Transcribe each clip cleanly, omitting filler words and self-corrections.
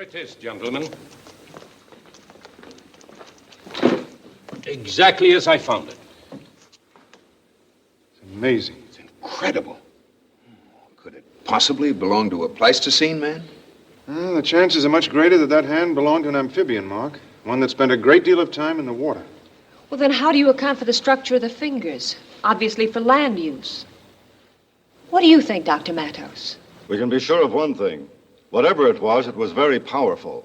Here it is, gentlemen. Exactly as I found it. It's amazing. It's incredible. Could it possibly belong to a Pleistocene man? Well, the chances are much greater that that hand belonged to an amphibian, Mark. One that spent a great deal of time in the water. Well, then how do you account for the structure of the fingers? Obviously for land use. What do you think, Dr. Matos? We can be sure of one thing. Whatever it was very powerful.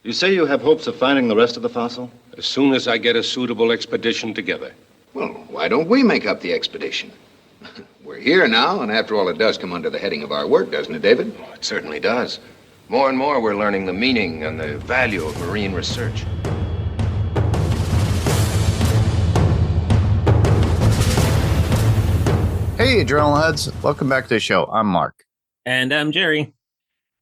You say you have hopes of finding the rest of the fossil? As soon as I get a suitable expedition together. Well, why don't we make up the expedition? We're here now, and after all, it does come under the heading of our work, doesn't it, David? Oh, it certainly does. More and more, we're learning the meaning and the value of marine research. Hey, Adrenalheads. Welcome back to the show. I'm Mark. And I'm Jerry.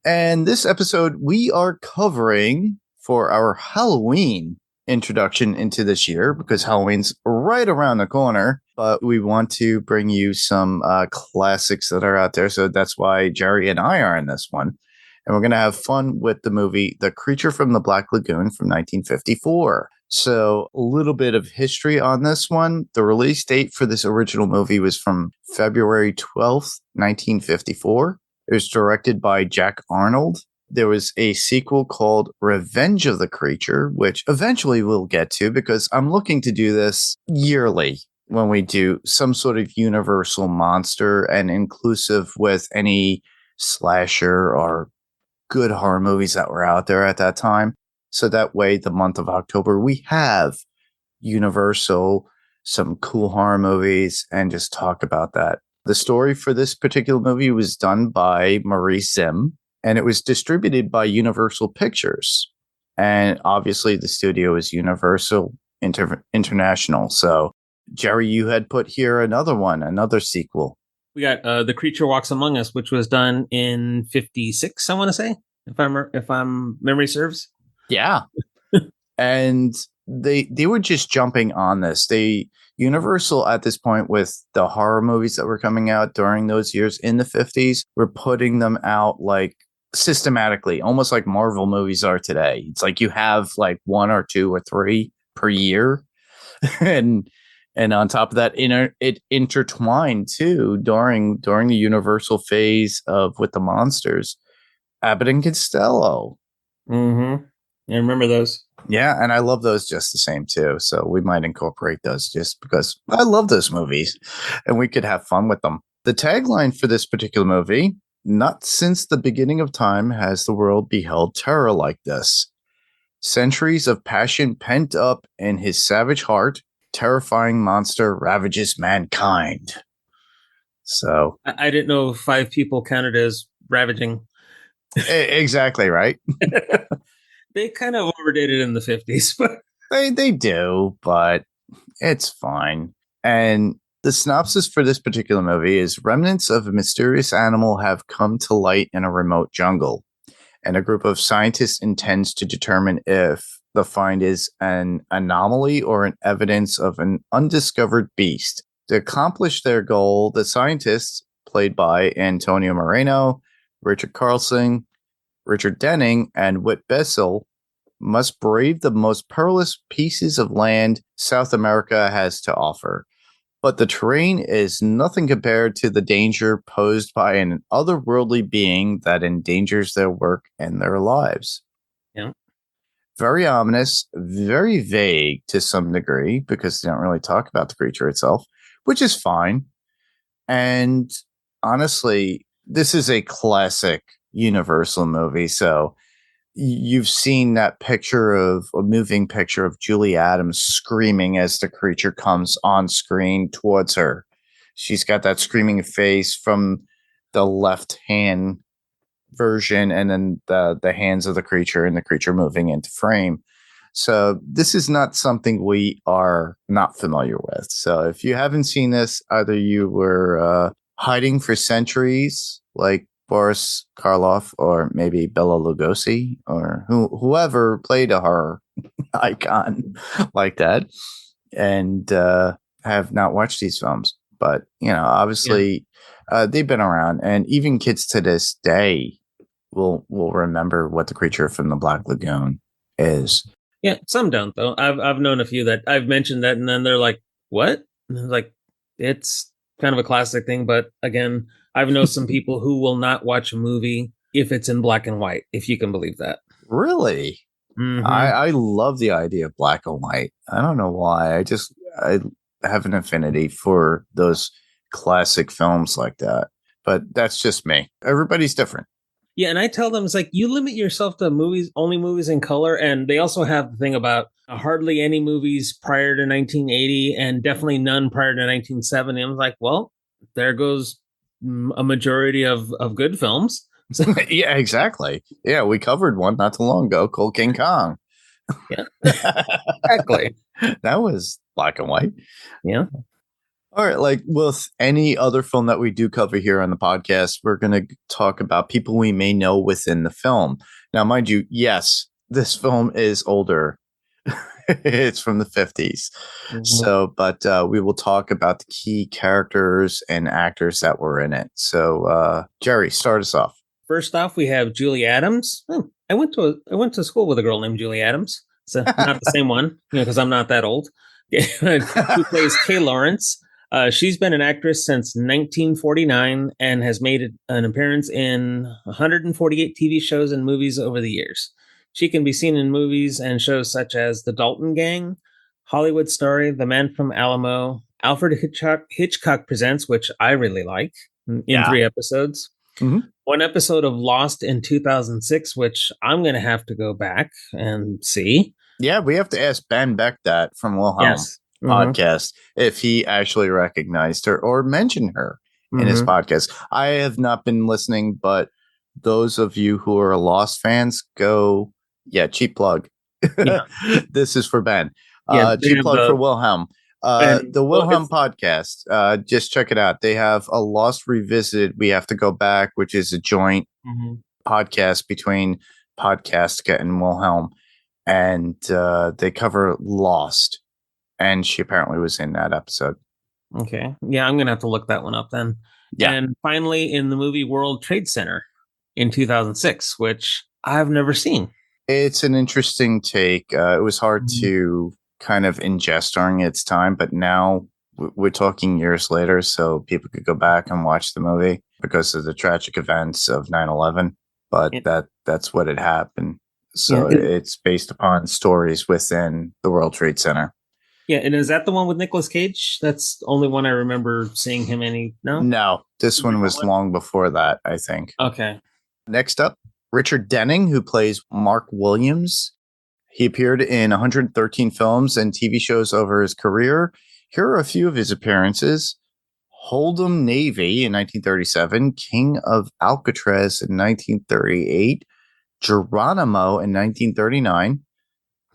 And this episode, we are covering for our Halloween introduction into this year, because Halloween's right around the corner. But we want to bring you some classics that are out there. So that's why Jerry and I are in this one. And we're going to have fun with the movie The Creature from the Black Lagoon from 1954. So a little bit of history on this one. The release date for this original movie was from February 12th, 1954. It was directed by Jack Arnold. There was a sequel called Revenge of the Creature, which eventually we'll get to because I'm looking to do this yearly when we do some sort of universal monster and inclusive with any slasher or good horror movies that were out there at that time. So that way, the month of October, we have Universal, some cool horror movies, and just talk about that. The story for this particular movie was done by Maurice Zim, and it was distributed by Universal Pictures. And obviously, the studio is Universal International. So, Jerry, you had put here another sequel. We got The Creature Walks Among Us, which was done in 56, I want to say, if I'm memory serves. Yeah. And they were just jumping on this. Universal at this point, with the horror movies that were coming out during those years in the 50s, were putting them out like systematically, almost like Marvel movies are today. It's like you have like one or two or three per year. and on top of that, it intertwined too during the Universal phase of with the monsters, Abbott and Costello. Mm-hmm. I remember those. Yeah, and I love those just the same too. So we might incorporate those just because I love those movies and we could have fun with them. The tagline for this particular movie, not since the beginning of time has the world beheld terror like this. Centuries of passion pent up in his savage heart, terrifying monster ravages mankind. So I didn't know 5 people counted as ravaging. Exactly, right? They kind of overdid it in the 50s, but they do, but it's fine. And the synopsis for this particular movie is: remnants of a mysterious animal have come to light in a remote jungle, and a group of scientists intends to determine if the find is an anomaly or an evidence of an undiscovered beast. To accomplish their goal, the scientists, played by Antonio Moreno, Richard Carlson, Richard Denning, and Whit Bessel, must brave the most perilous pieces of land South America has to offer. But the terrain is nothing compared to the danger posed by an otherworldly being that endangers their work and their lives. Yeah. Very ominous, very vague to some degree, because they don't really talk about the creature itself, which is fine. And honestly, this is a classic Universal movie. So you've seen that a moving picture of Julie Adams screaming as the creature comes on screen towards her. She's got that screaming face from the left hand version, and then the hands of the creature and the creature moving into frame. So this is not something we are not familiar with. So if you haven't seen this, either you were hiding for centuries, like Boris Karloff, or maybe Bela Lugosi, or whoever played a horror icon like that, and have not watched these films. But, obviously, they've been around, and even kids to this day will remember what the creature from the Black Lagoon is. Yeah, some don't though. I've known a few that I've mentioned that, and then they're like, "What?" And I'm like, it's kind of a classic thing. But again, I've known some people who will not watch a movie if it's in black and white. If you can believe that. Really? Mhm. I love the idea of black and white. I don't know why. I have an affinity for those classic films like that. But that's just me. Everybody's different. Yeah, and I tell them it's like you limit yourself to only movies in color, and they also have the thing about hardly any movies prior to 1980, and definitely none prior to 1970. I'm like, well, there goes a majority of good films. So, Yeah, exactly. Yeah, we covered one not too long ago called King Kong. yeah, exactly. That was black and white. Yeah. All right, like with any other film that we do cover here on the podcast, we're going to talk about people we may know within the film. Now, mind you, yes, this film is older. It's from the 50s. Mhm. So, but we will talk about the key characters and actors that were in it. So, Jerry, start us off. First off, we have Julie Adams. I went to school with a girl named Julie Adams. So not the same one, because I'm not that old. Who plays Kay Lawrence? She's been an actress since 1949 and has made an appearance in 148 TV shows and movies over the years. She can be seen in movies and shows such as The Dalton Gang, Hollywood Story, The Man from Alamo, Alfred Hitchcock Presents, which I really like, in 3 episodes. Mhm. One episode of Lost in 2006, which I'm going to have to go back and see. Yeah, we have to ask Ben Beck that from Wilhelm Yes. podcast if he actually recognized her or mentioned her in his podcast. I have not been listening, but those of you who are Lost fans, go. Yeah, cheap plug. Yeah. This is for Ben. Yeah, Cheap plug for Wilhelm. The Wilhelm well, podcast, just check it out. They have a Lost Revisited. We have to go back, which is a joint podcast between Podcastica and Wilhelm. And they cover Lost. And she apparently was in that episode. Okay. Yeah, I'm going to have to look that one up then. Yeah. And finally, in the movie World Trade Center in 2006, which I've never seen. It's an interesting take. It was hard to kind of ingest during its time, but now we're talking years later, so people could go back and watch the movie because of the tragic events of 9/11. But that's what had happened. So it's based upon stories within the World Trade Center. Yeah, and is that the one with Nicolas Cage? That's the only one I remember seeing him any. No? No, this one was long before that, I think. Okay. Next up, Richard Denning, who plays Mark Williams. He appeared in 113 films and TV shows over his career. Here are a few of his appearances. Hold'em Navy in 1937, King of Alcatraz in 1938, Geronimo in 1939,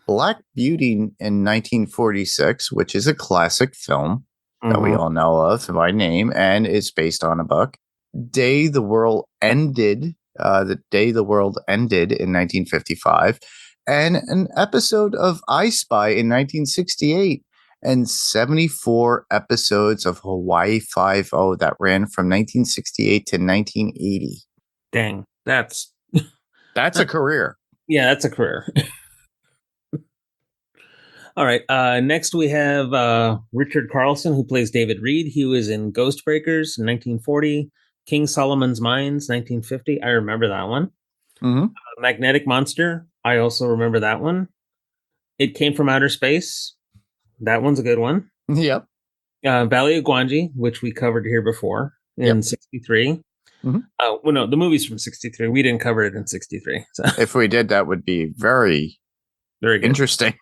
Black Beauty in 1946, which is a classic film that we all know of by name and is based on a book. The Day the World Ended in 1955, and an episode of I Spy in 1968, and 74 episodes of Hawaii Five-0 that ran from 1968 to 1980. Dang, that's a career. Yeah, that's a career. All right. Next, we have Richard Carlson, who plays David Reed. He was in Ghostbreakers in 1940, King Solomon's Mines, 1950. I remember that one. Magnetic Monster. I also remember that one. It Came from Outer Space. That one's a good one. Yep. Valley of Gwangi, which we covered here before in 63. Well, no, the movie's from 63. We didn't cover it in 63. So. If we did, that would be very good. Interesting.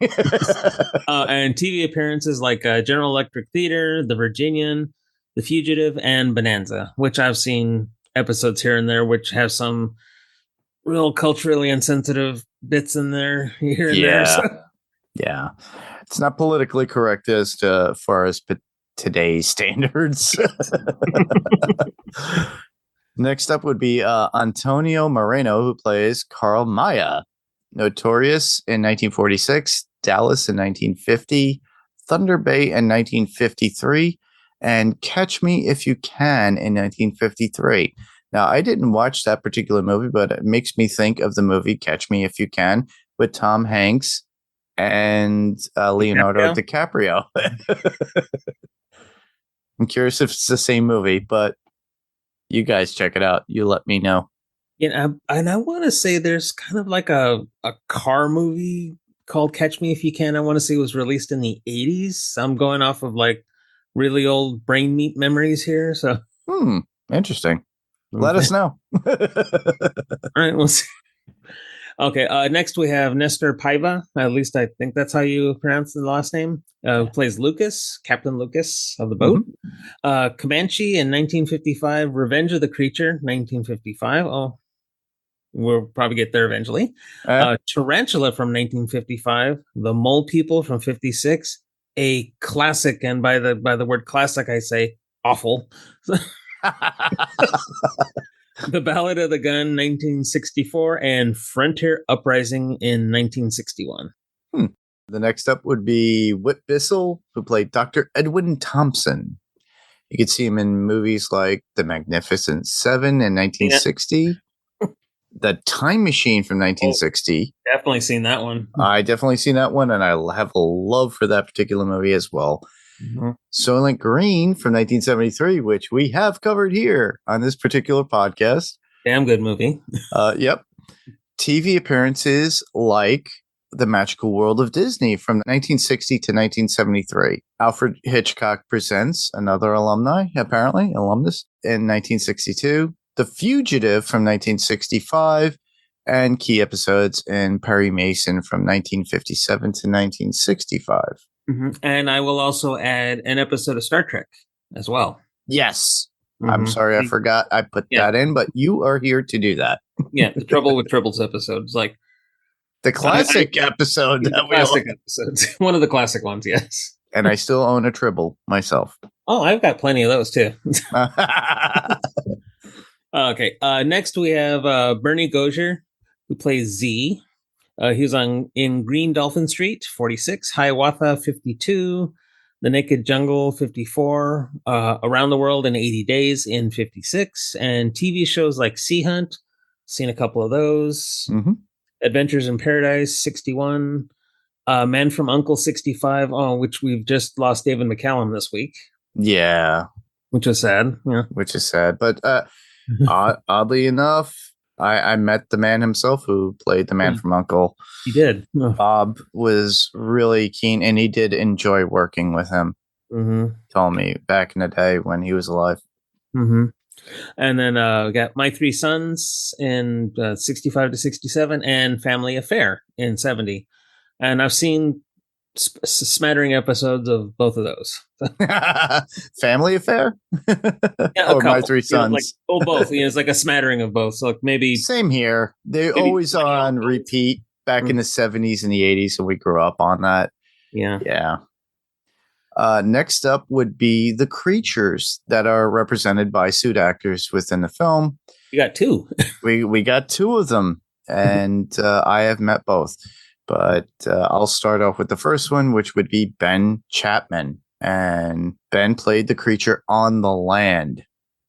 And TV appearances like General Electric Theater, The Virginian, The Fugitive, and Bonanza, which I've seen episodes here and there, which have some real culturally insensitive bits in there here and there. So. Yeah. It's not politically correct as far as today's standards. Next up would be Antonio Moreno, who plays Carl Maya. Notorious in 1946, Dallas in 1950, Thunder Bay in 1953, and Catch Me If You Can in 1953. Now, I didn't watch that particular movie, but it makes me think of the movie Catch Me If You Can with Tom Hanks and Leonardo DiCaprio. I'm curious if it's the same movie, but you guys check it out. You let me know. Yeah, and I want to say there's kind of like a car movie called Catch Me If You Can. I want to say it was released in the 80s. I'm going off of like really old brain meat memories here. So, Interesting. Let us know. All right, we'll see. Okay, next we have Nestor Paiva. At least I think that's how you pronounce the last name. Plays Lucas, Captain Lucas of the boat. Comanche in 1955. Revenge of the Creature, 1955. Oh, we'll probably get there eventually. Tarantula from 1955. The Mole People from 56. A classic, and by the word classic, I say awful. The Ballad of the Gun, 1964, and Frontier Uprising in 1961. The next up would be Whit Bissell, who played Dr. Edwin Thompson. You could see him in movies like The Magnificent Seven in 1960, The Time Machine from 1960. Definitely seen that one. I definitely seen that one, and I have a love for that particular movie as well. Soylent Green from 1973, which we have covered here on this particular podcast. Damn good movie. Yep. TV appearances like The Magical World of Disney from 1960 to 1973. Alfred Hitchcock Presents, another alumnus, in 1962. The Fugitive from 1965. And key episodes in Perry Mason from 1957 to 1965. And I will also add an episode of Star Trek as well. Yes. I'm sorry, I forgot I put that in, but you are here to do that. Yeah, the Trouble with Tribbles episodes, like the classic episode. The classic episodes. One of the classic ones, yes. And I still own a Tribble myself. Oh, I've got plenty of those too. Okay. Next we have Bernie Gozier, who plays Z. He was in Green Dolphin Street, 46, Hiawatha, 52, The Naked Jungle, 54, Around the World in 80 Days in 56, and TV shows like Sea Hunt, seen a couple of those, Adventures in Paradise, 61, Man from U.N.C.L.E., 65, which we've just lost David McCallum this week. Yeah. Which was sad. Yeah. Which is sad. But oddly enough, I met the man himself who played the man from U.N.C.L.E. He did. Bob was really keen, and he did enjoy working with him. Told me back in the day when he was alive. And then we got My Three Sons in 65 to 67, and Family Affair in 70. And I've seen smattering episodes of both of those. Family Affair? Yeah, or My Three Sons? Both. It's like a smattering of both. So like maybe same here. They're always on repeat back in the 70s and the 80s, so we grew up on that. Yeah. Next up would be the creatures that are represented by suit actors within the film. We got two. we got two of them, and I have met both. But I'll start off with the first one, which would be Ben Chapman. And Ben played the creature on the land.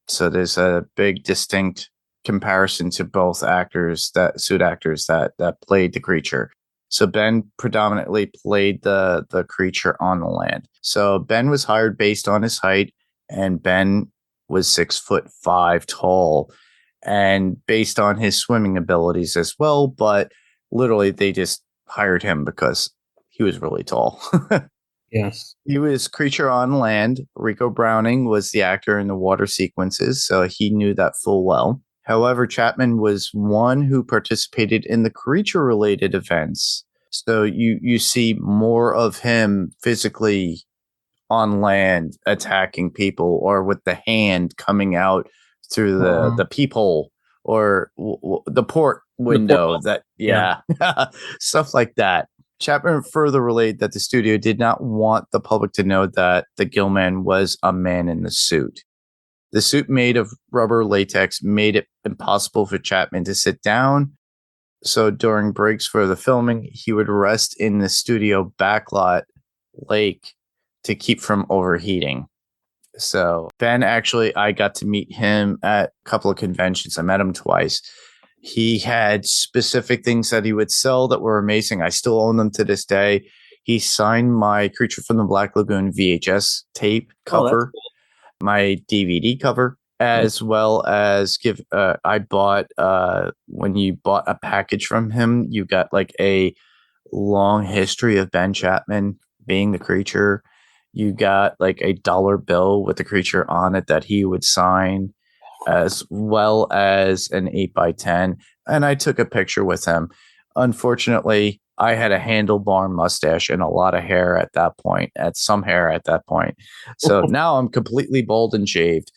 So there's a big distinct comparison to both suit actors that played the creature. So Ben predominantly played the creature on the land. So Ben was hired based on his height, and Ben was 6'5" tall, and based on his swimming abilities as well. But literally, they just hired him because he was really tall. Yes. He was creature on land. Rico Browning was the actor in the water sequences, so he knew that full well. However, Chapman was one who participated in the creature-related events. So you see more of him physically on land attacking people, or with the hand coming out through the peephole or the port window. Stuff like that. Chapman further relayed that the studio did not want the public to know that the Gillman was a man in the suit. The suit made of rubber latex made it impossible for Chapman to sit down. So during breaks for the filming, he would rest in the studio backlot lake to keep from overheating. So Ben, actually, I got to meet him at a couple of conventions. I met him twice. He had specific things that he would sell that were amazing. I still own them to this day. He signed my Creature from the Black Lagoon VHS tape cover, my DVD cover, as well as I bought when you bought a package from him, you got like a long history of Ben Chapman being the creature. You got like a dollar bill with the creature on it that he would sign, as well as an 8x10. And I took a picture with him. Unfortunately, I had a handlebar mustache and a lot of hair at that point, some hair at that point. So now I'm completely bald and shaved,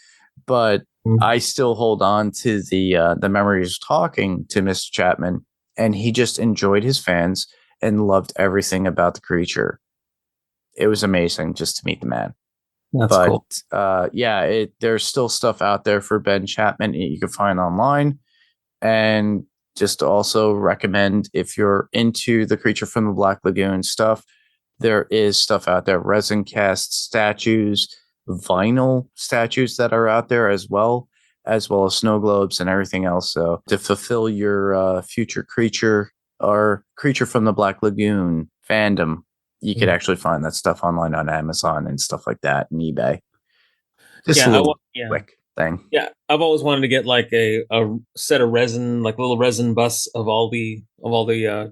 but I still hold on to the memories of talking to Mr. Chapman, and he just enjoyed his fans and loved everything about the creature. It was amazing just to meet the man. That's cool. There's still stuff out there for Ben Chapman you can find online. And just to also recommend, if you're into the Creature from the Black Lagoon stuff, there is stuff out there, resin cast statues, vinyl statues that are out there as well as snow globes and everything else. So to fulfill your future creature or Creature from the Black Lagoon fandom, you could actually find that stuff online on Amazon and stuff like that and eBay. Just a little quick thing. Yeah, I've always wanted to get like a set of resin, like little resin busts of all the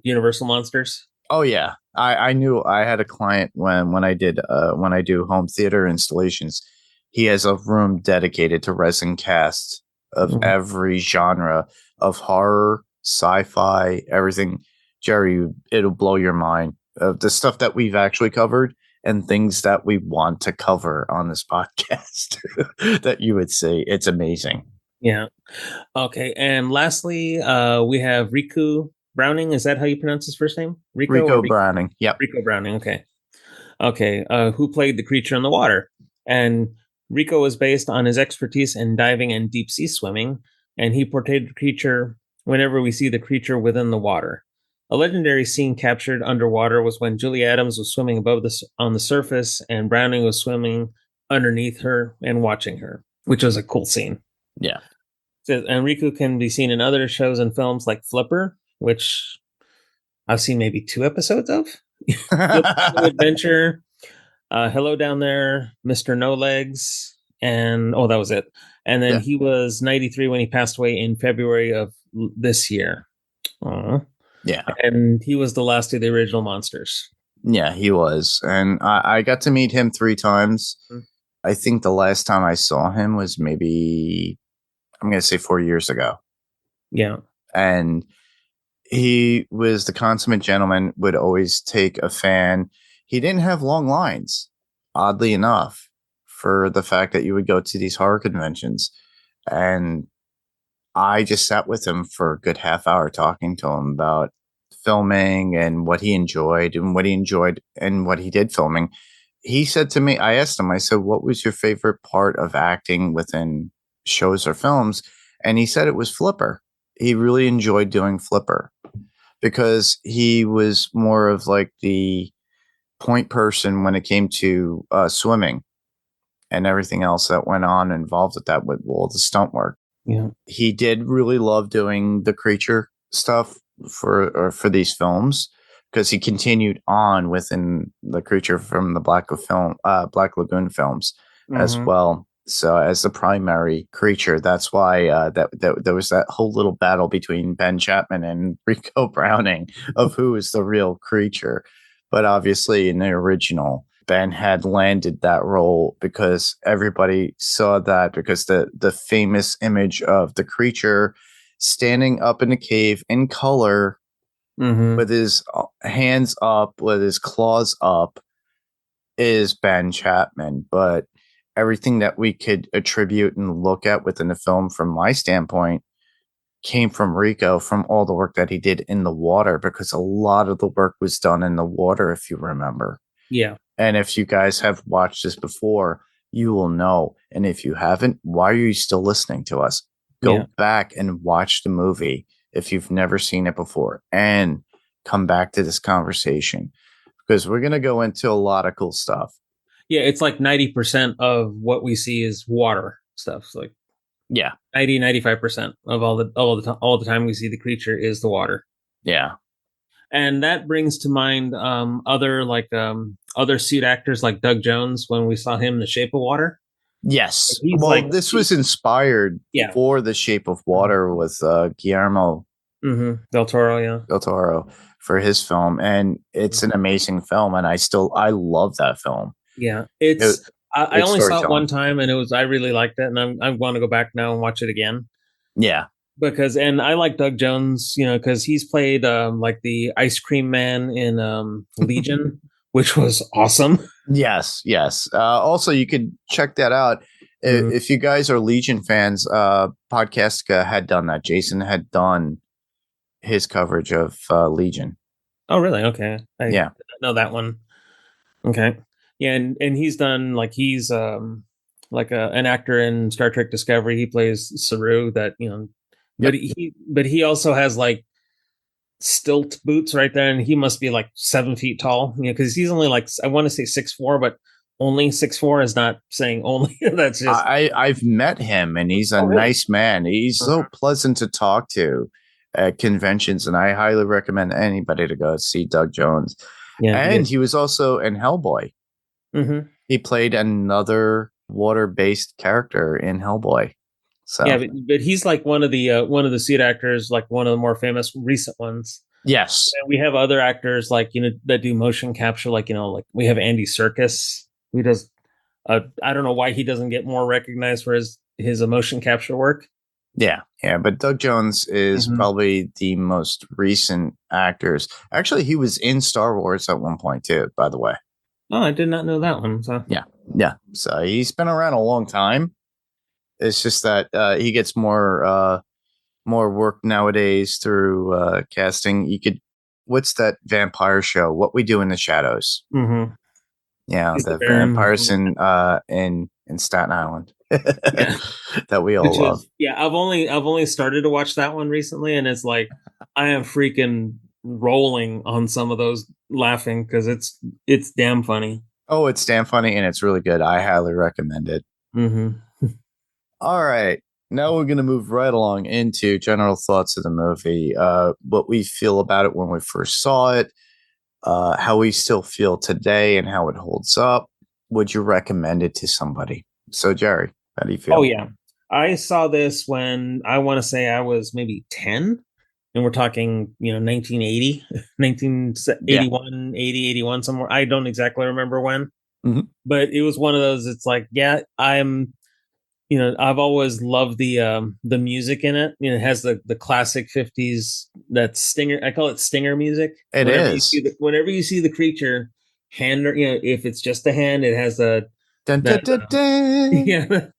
Universal monsters. Oh yeah, I knew I had a client when I do home theater installations. He has a room dedicated to resin casts of every genre of horror, sci-fi, everything. Jerry, it'll blow your mind of the stuff that we've actually covered and things that we want to cover on this podcast that you would see. It's amazing. Yeah. Okay. And lastly, we have Riku Browning. Is that how you pronounce his first name? Rico Browning. Yep. Rico Browning. Okay. Okay. Who played the creature in the water? And Rico was based on his expertise in diving and deep sea swimming, and he portrayed the creature whenever we see the creature within the water. A legendary scene captured underwater was when Julie Adams was swimming on the surface, and Browning was swimming underneath her and watching her, which was a cool scene. Yeah. And Riku can be seen in other shows and films like Flipper, which I've seen maybe 2 episodes of. Adventure, Hello Down There, Mr. No Legs, and that was it. And then he was 93 when he passed away in February of this year. Aww. Yeah. And he was the last of the original monsters. Yeah, he was. And I got to meet him 3 times. I think the last time I saw him was maybe, I'm going to say 4 years ago. Yeah. And he was the consummate gentleman, would always take a fan. He didn't have long lines, oddly enough, for the fact that you would go to these horror conventions. And I just sat with him for a good half hour talking to him about filming and what he enjoyed and what he did filming. He said to me, I asked him, I said, what was your favorite part of acting within shows or films? And he said it was Flipper. He really enjoyed doing Flipper because he was more of like the point person when it came to swimming and everything else that went on involved with that, with all the stunt work. Yeah. He did really love doing the creature stuff for these films because he continued on within the creature from the Black Lagoon films as well. So as the primary creature, that's why that there was that whole little battle between Ben Chapman and Rico Browning of who is the real creature. But obviously in the original, Ben had landed that role because everybody saw that, because the famous image of the creature standing up in the cave in color with his hands up, with his claws up, is Ben Chapman. But everything that we could attribute and look at within the film, from my standpoint, came from Rico, from all the work that he did in the water, because a lot of the work was done in the water, if you remember. Yeah. And if you guys have watched this before, you will know. And if you haven't, why are you still listening to us? Go back and watch the movie if you've never seen it before, and come back to this conversation, because we're going to go into a lot of cool stuff. Yeah, it's like 90% of what we see is water stuff. It's like Yeah. 95% of all the time we see the creature is the water. Yeah. And that brings to mind other suit actors like Doug Jones when we saw him in The Shape of Water. Yes. He's Well, like- this was inspired Yeah. for The Shape of Water with Guillermo Del Toro, yeah. del Toro for his film, and it's an amazing film, and I love that film. Yeah, I it's only saw it storytelling. one time, and I really liked it, and I'm going to go back now and watch it again Yeah. and I like Doug Jones, because he's played like the ice cream man in Legion, which was awesome. Yes. Also, you could check that out if you guys are Legion fans. Podcastica had done that. Jason had done his coverage of Legion. Oh, really? Okay. I Yeah. didn't know that one. Okay. Yeah, and he's done he's like an actor in Star Trek Discovery. He plays Saru, that but he also has like stilt boots right there, and he must be like 7 feet tall. Because he's only like, I want to say 6'4", but only 6'4" is not saying only. That's just I've met him, and he's a really? nice man. He's so pleasant to talk to at conventions, and I highly recommend anybody to go see Doug Jones. Yeah, and he was also in Hellboy. Mm-hmm. He played another water-based character in Hellboy. So Yeah, but he's like one of the suit actors, like one of the more famous recent ones. yes, And we have other actors like that do motion capture, like we have Andy Serkis, who does. I don't know why he doesn't get more recognized for his motion capture work. yeah. But Doug Jones is probably the most recent actors. Actually, he was in Star Wars at one point too. By the way. Oh, I did not know that one. So Yeah. So he's been around a long time. It's just that he gets more work nowadays through casting. What's that vampire show? What We Do in the Shadows. Mm-hmm. Yeah, He's the the Baron. vampires in Staten Island that we all love. I've only started to watch that one recently, and it's like I am freaking rolling on some of those laughing because it's damn funny. Oh, it's damn funny, and it's really good. I highly recommend it. Mm-hmm. All right. Now we're going to move right along into general thoughts of the movie, what we feel about it when we first saw it, how we still feel today, and how it holds up. Would you recommend it to somebody? So, Jerry, how do you feel? Oh, yeah. I saw this when I want to say I was maybe 10, and we're talking, 1980, 1981, 80, 81, somewhere. I don't exactly remember when, but it was one of those. It's like, yeah, I've always loved the music in it. It has the classic 50s, that stinger. I call it stinger music. It is. Whenever you see the creature hand, if it's just a hand, it has a dun, dun, dun, dun.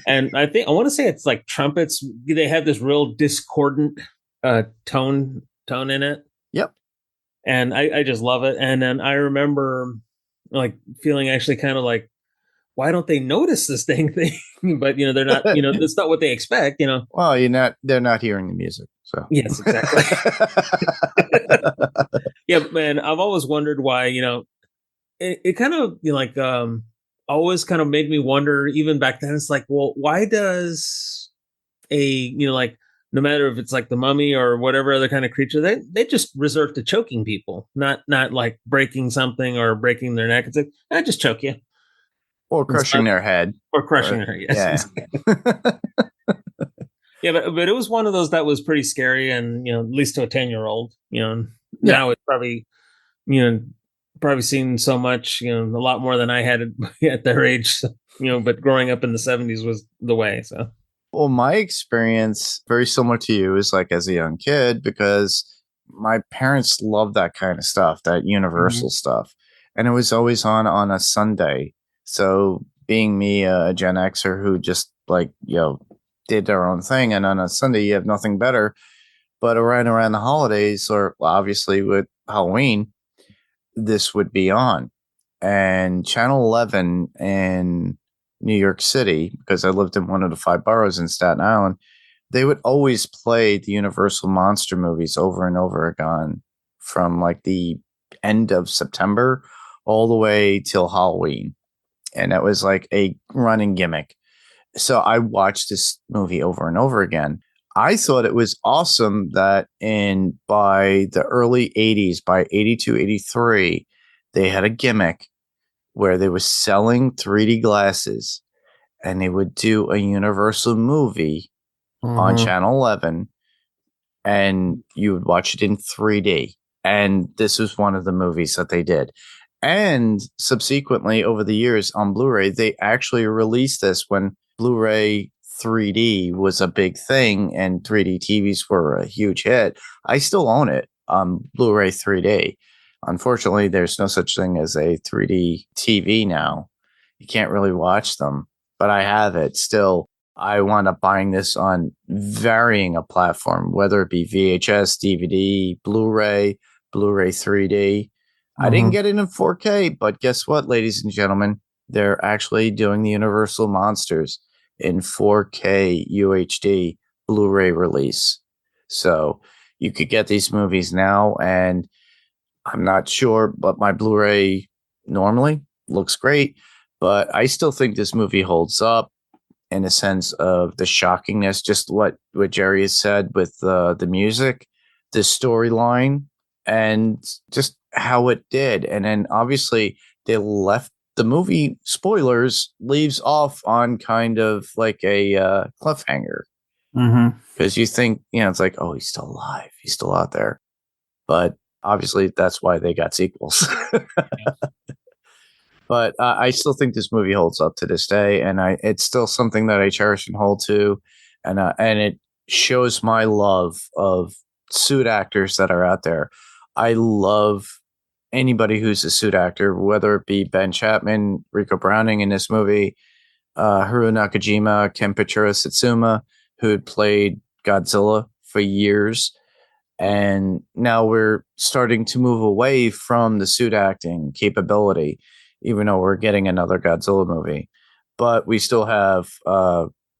And I want to say it's like trumpets. They have this real discordant tone in it. Yep. And I just love it. And then I remember like feeling actually kind of like, why don't they notice this thing? But they're not. That's not what they expect. Well, they're not hearing the music. So yes, exactly. Yeah, man. I've always wondered why. It kind of always kind of made me wonder. Even back then, it's like, well, why does no matter if it's like the mummy or whatever other kind of creature, they just resort to choking people, not like breaking something or breaking their neck. It's like, I just choke you. Or crushing their head. Or crushing their head, yes. Yeah. Yeah, but it was one of those that was pretty scary, and at least to a 10-year-old. Now it's probably probably seen so much, a lot more than I had at their age. So, but growing up in the 70s was the way. So, well, my experience very similar to you is like as a young kid, because my parents loved that kind of stuff, that Universal stuff, and it was always on a Sunday. So being me, a Gen Xer who just did their own thing, and on a Sunday you have nothing better, but around the holidays, or obviously with Halloween, this would be on. And Channel 11 in New York City, because I lived in one of the 5 boroughs in Staten Island, they would always play the Universal monster movies over and over again from like the end of September all the way till Halloween. And that was like a running gimmick. So I watched this movie over and over again. I thought it was awesome that by the early 80s, by 82, 83, they had a gimmick where they were selling 3D glasses and they would do a Universal movie on Channel 11 and you would watch it in 3D. And this was one of the movies that they did. And subsequently, over the years on Blu-ray, they actually released this when Blu-ray 3D was a big thing and 3D TVs were a huge hit. I still own it on Blu-ray 3D. Unfortunately, there's no such thing as a 3D TV now. You can't really watch them, but I have it still. I wound up buying this on varying a platform, whether it be VHS, DVD, Blu-ray 3D. I didn't get it in 4K, but guess what, ladies and gentlemen? They're actually doing the Universal Monsters in 4K UHD Blu-ray release. So you could get these movies now, and I'm not sure, but my Blu-ray normally looks great, but I still think this movie holds up in a sense of the shockingness, just what Jerry has said with the music, the storyline, and just how it did. And then obviously they left the movie, spoilers, leaves off on kind of like a cliffhanger. Because you think, it's like, oh, he's still alive. He's still out there. But obviously that's why they got sequels. But I still think this movie holds up to this day. And it's still something that I cherish and hold to. And it shows my love of suit actors that are out there. I love anybody who's a suit actor, whether it be Ben Chapman, Rico Browning in this movie, Haruo Nakajima, Kenpachiro Satsuma, who had played Godzilla for years. And now we're starting to move away from the suit acting capability, even though we're getting another Godzilla movie. But we still have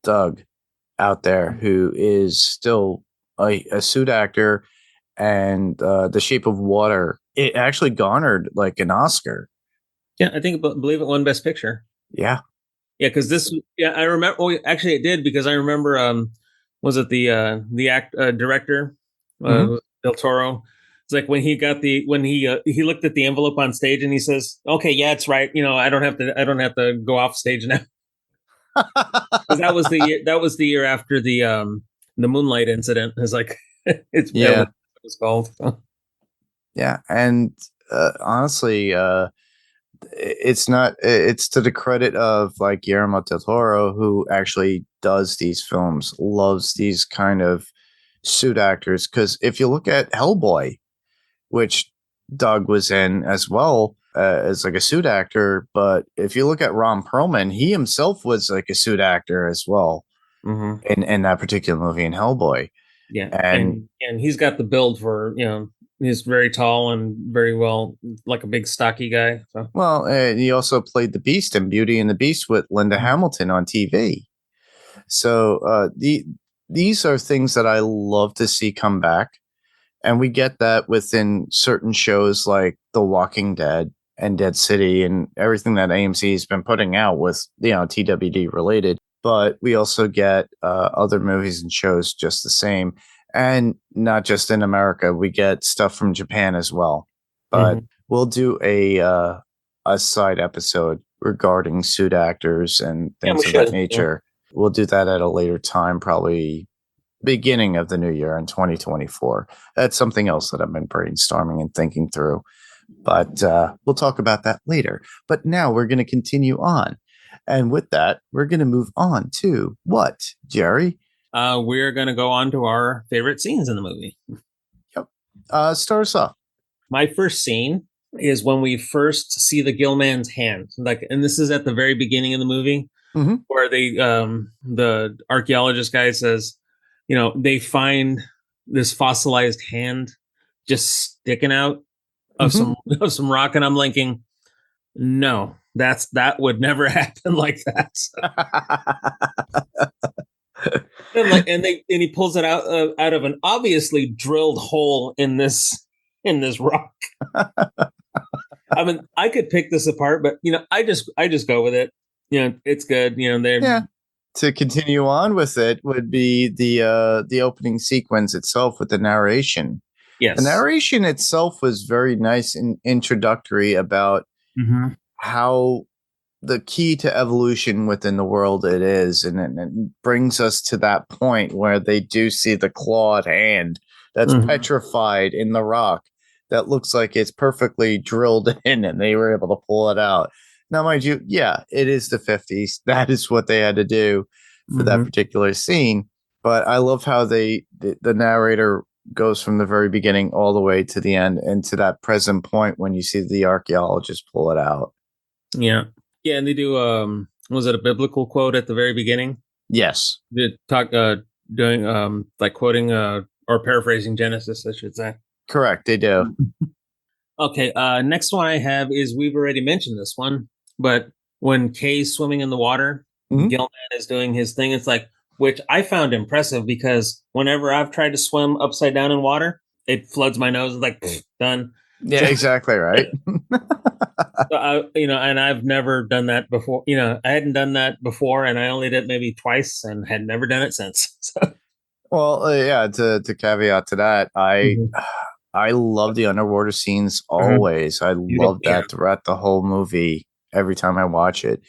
Doug out there, who is still a suit actor. And The Shape of Water, it actually garnered like an Oscar. Yeah, I believe it won Best Picture. Yeah. Yeah, because I remember. Oh, actually, it did, because I remember. Was it the director, Del Toro? It's like when he looked at the envelope on stage and he says, "Okay, yeah, it's right. I don't have to go off stage now." Because that was the year after the Moonlight incident. It's like it's yeah. It was called. Yeah, and honestly, it's to the credit of like Guillermo del Toro, who actually does these films, loves these kind of suit actors. Because if you look at Hellboy, which Doug was in as well as like a suit actor, but if you look at Ron Perlman, he himself was like a suit actor as well in that particular movie in Hellboy. Yeah, and he's got the build for, he's very tall and very well, like a big stocky guy. So. Well, he also played the Beast in Beauty and the Beast with Linda Hamilton on TV. So these are things that I love to see come back. And we get that within certain shows like The Walking Dead and Dead City and everything that AMC has been putting out with, TWD related. But we also get other movies and shows just the same. And not just in America, we get stuff from Japan as well. But we'll do a side episode regarding suit actors and things of that nature. Yeah. We'll do that at a later time, probably beginning of the new year in 2024. That's something else that I've been brainstorming and thinking through. But we'll talk about that later. But now we're going to continue on. And with that, we're going to move on to what, Jerry? We're going to go on to our favorite scenes in the movie. Yep. Start us off. My first scene is when we first see the Gillman's hand. And this is at the very beginning of the movie, where the archaeologist guy says, they find this fossilized hand just sticking out of some rock, and I'm thinking, no. That would never happen like that. and he pulls it out of an obviously drilled hole in this rock. I mean, I could pick this apart, but I just go with it. It's good. They're Yeah. To continue on with it would be the opening sequence itself with the narration. yes. The narration itself was very nice and introductory about how the key to evolution within the world it is, and it brings us to that point where they do see the clawed hand that's petrified in the rock that looks like it's perfectly drilled in, and they were able to pull it out. Now, mind you, yeah, it is the 50s. That is what they had to do for that particular scene. But I love how the narrator goes from the very beginning all the way to the end and to that present point when you see the archaeologist pull it out. Yeah. Yeah, and they do was it a biblical quote at the very beginning? Yes. They talk doing like quoting or paraphrasing Genesis, I should say. Correct, they do. Okay, next one I have is, we've already mentioned this one, but when Kay's swimming in the water, Gilman is doing his thing. It's like, which I found impressive, because whenever I've tried to swim upside down in water, it floods my nose. It's like, done. Yeah, exactly right. So and I've never done that before. I hadn't done that before, and I only did it maybe twice, and had never done it since. So. Well, yeah. To caveat to that, I love the underwater scenes always. I love that throughout the whole movie. Every time I watch it,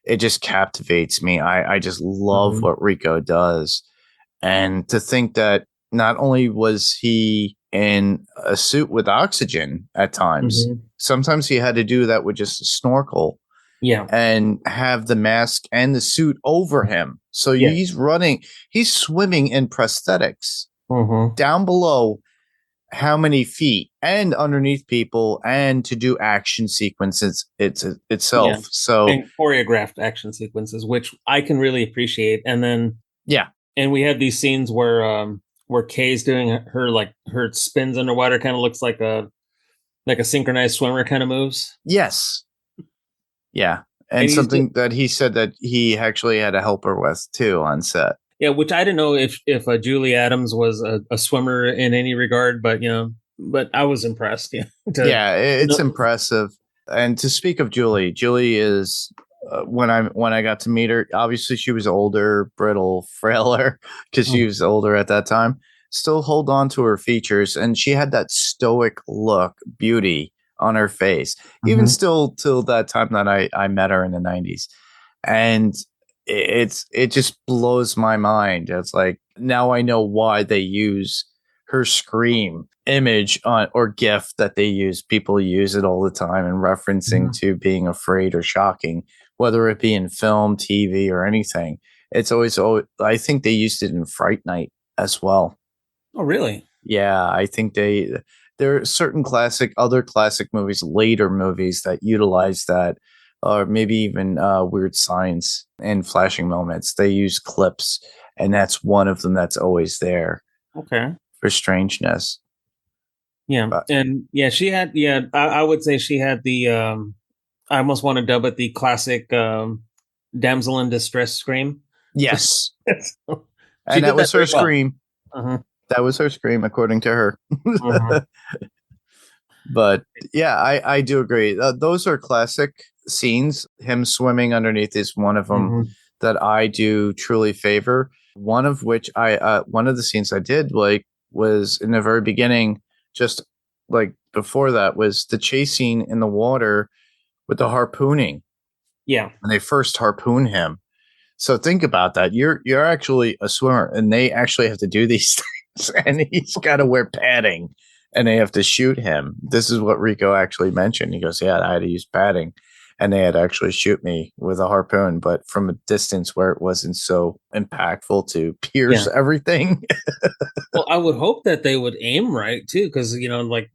it just captivates me. I just love what Rico does, and to think that not only was he in a suit with oxygen at times, sometimes he had to do that with just a snorkel. Yeah. And have the mask and the suit over him. So he's swimming in prosthetics down below how many feet and underneath people, and to do action sequences itself. Yeah. So, and choreographed action sequences, which I can really appreciate. And then, and we have these scenes where Kay's doing her spins underwater, kind of looks like a synchronized swimmer kind of moves. Yes. Yeah. And something that he said that he actually had a helper with too on set. Yeah, which I didn't know if Julie Adams was a swimmer in any regard, but but I was impressed. Yeah, it's impressive. And to speak of Julie is when I got to meet her, obviously she was older, brittle, frailer, because she was older at that time. Still hold on to her features, and she had that stoic look, beauty on her face, even still till that time that I met her in the 90s. And it just blows my mind. It's like, now I know why they use her scream image on, or GIF that they use. People use it all the time in referencing to being afraid or shocking, whether it be in film, TV, or anything. It's always, I think they used it in Fright Night as well. Oh, really? Yeah, I think there are certain other classic movies, later movies that utilize that, or maybe even Weird Science and Flashing Moments. They use clips, and that's one of them that's always there. Okay. For strangeness. Yeah, and she had, I would say she had the, I almost want to dub it the classic damsel in distress scream. Yes. And that was her scream. That was her scream, according to her. But yeah, I do agree. Those are classic scenes. Him swimming underneath is one of them that I do truly favor. One of which one of the scenes I did like was in the very beginning, just like before that, was the chase scene in the water with the harpooning. Yeah. When they first harpoon him. So think about that. You're actually a swimmer, and they actually have to do these things, and he's got to wear padding, and they have to shoot him. This is what Rico actually mentioned. He goes, "Yeah, I had to use padding, and they had to actually shoot me with a harpoon, but from a distance where it wasn't so impactful to pierce everything." Well, I would hope that they would aim right too, because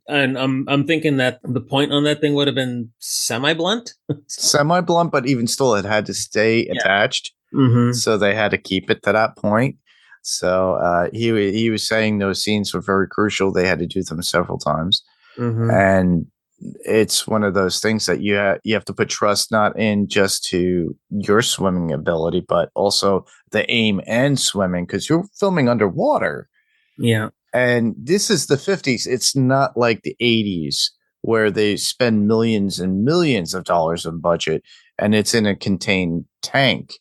and I'm thinking that the point on that thing would have been semi-blunt. Semi-blunt, but even still, it had to stay attached. So they had to keep it to that point. So he was saying those scenes were very crucial. They had to do them several times, and it's one of those things that you have to put trust not in just to your swimming ability, but also the aim and swimming, because you're filming underwater. Yeah, and this is the 50s. It's not like the 80s where they spend millions and millions of dollars of budget, and it's in a contained tank.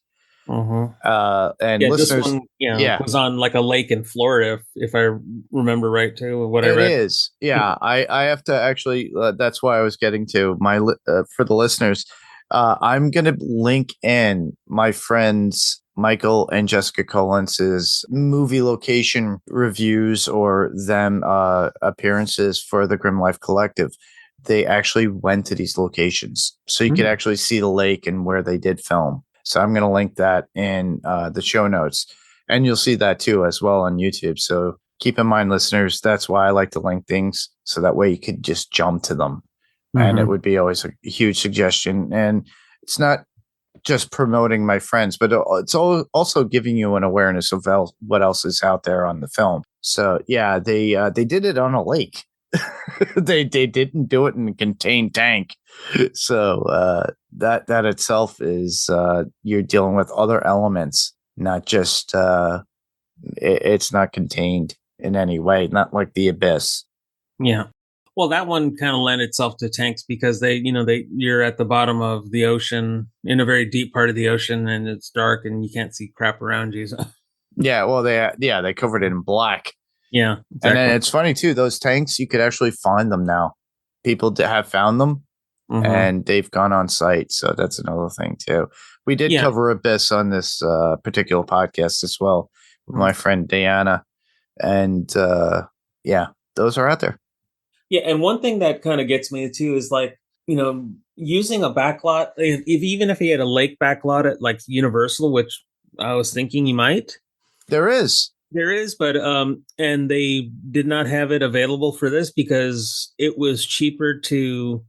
And listeners, this one, was on like a lake in Florida, if I remember right, too. Or what I read. It is, yeah. I have to actually. That's why I was getting to for the listeners. I'm going to link in my friends Michael and Jessica Collins's movie location reviews or them appearances for the Grim Life Collective. They actually went to these locations, so you could actually see the lake and where they did film. So I'm going to link that in the show notes, and you'll see that too as well on YouTube. So keep in mind, listeners, that's why I like to link things, so that way you could just jump to them. And it would be always a huge suggestion. And it's not just promoting my friends, but it's also giving you an awareness of what else is out there on the film. So yeah, they did it on a lake. they didn't do it in a contained tank. So that itself is you're dealing with other elements, not just it's not contained in any way, not like the Abyss. Yeah. Well, that one kind of lent itself to tanks because you're at the bottom of the ocean, in a very deep part of the ocean, and it's dark and you can't see crap around you. So. Yeah, well, they covered it in black. Yeah, exactly. And then it's funny too. Those tanks, you could actually find them now. People have found them, and they've gone on site. So that's another thing too. We did cover Abyss on this particular podcast as well with my friend Diana, and those are out there. Yeah, and one thing that kind of gets me too is like, using a backlot, even if he had a lake backlot at like Universal, which I was thinking you might. There is, but and they did not have it available for this because it was cheaper to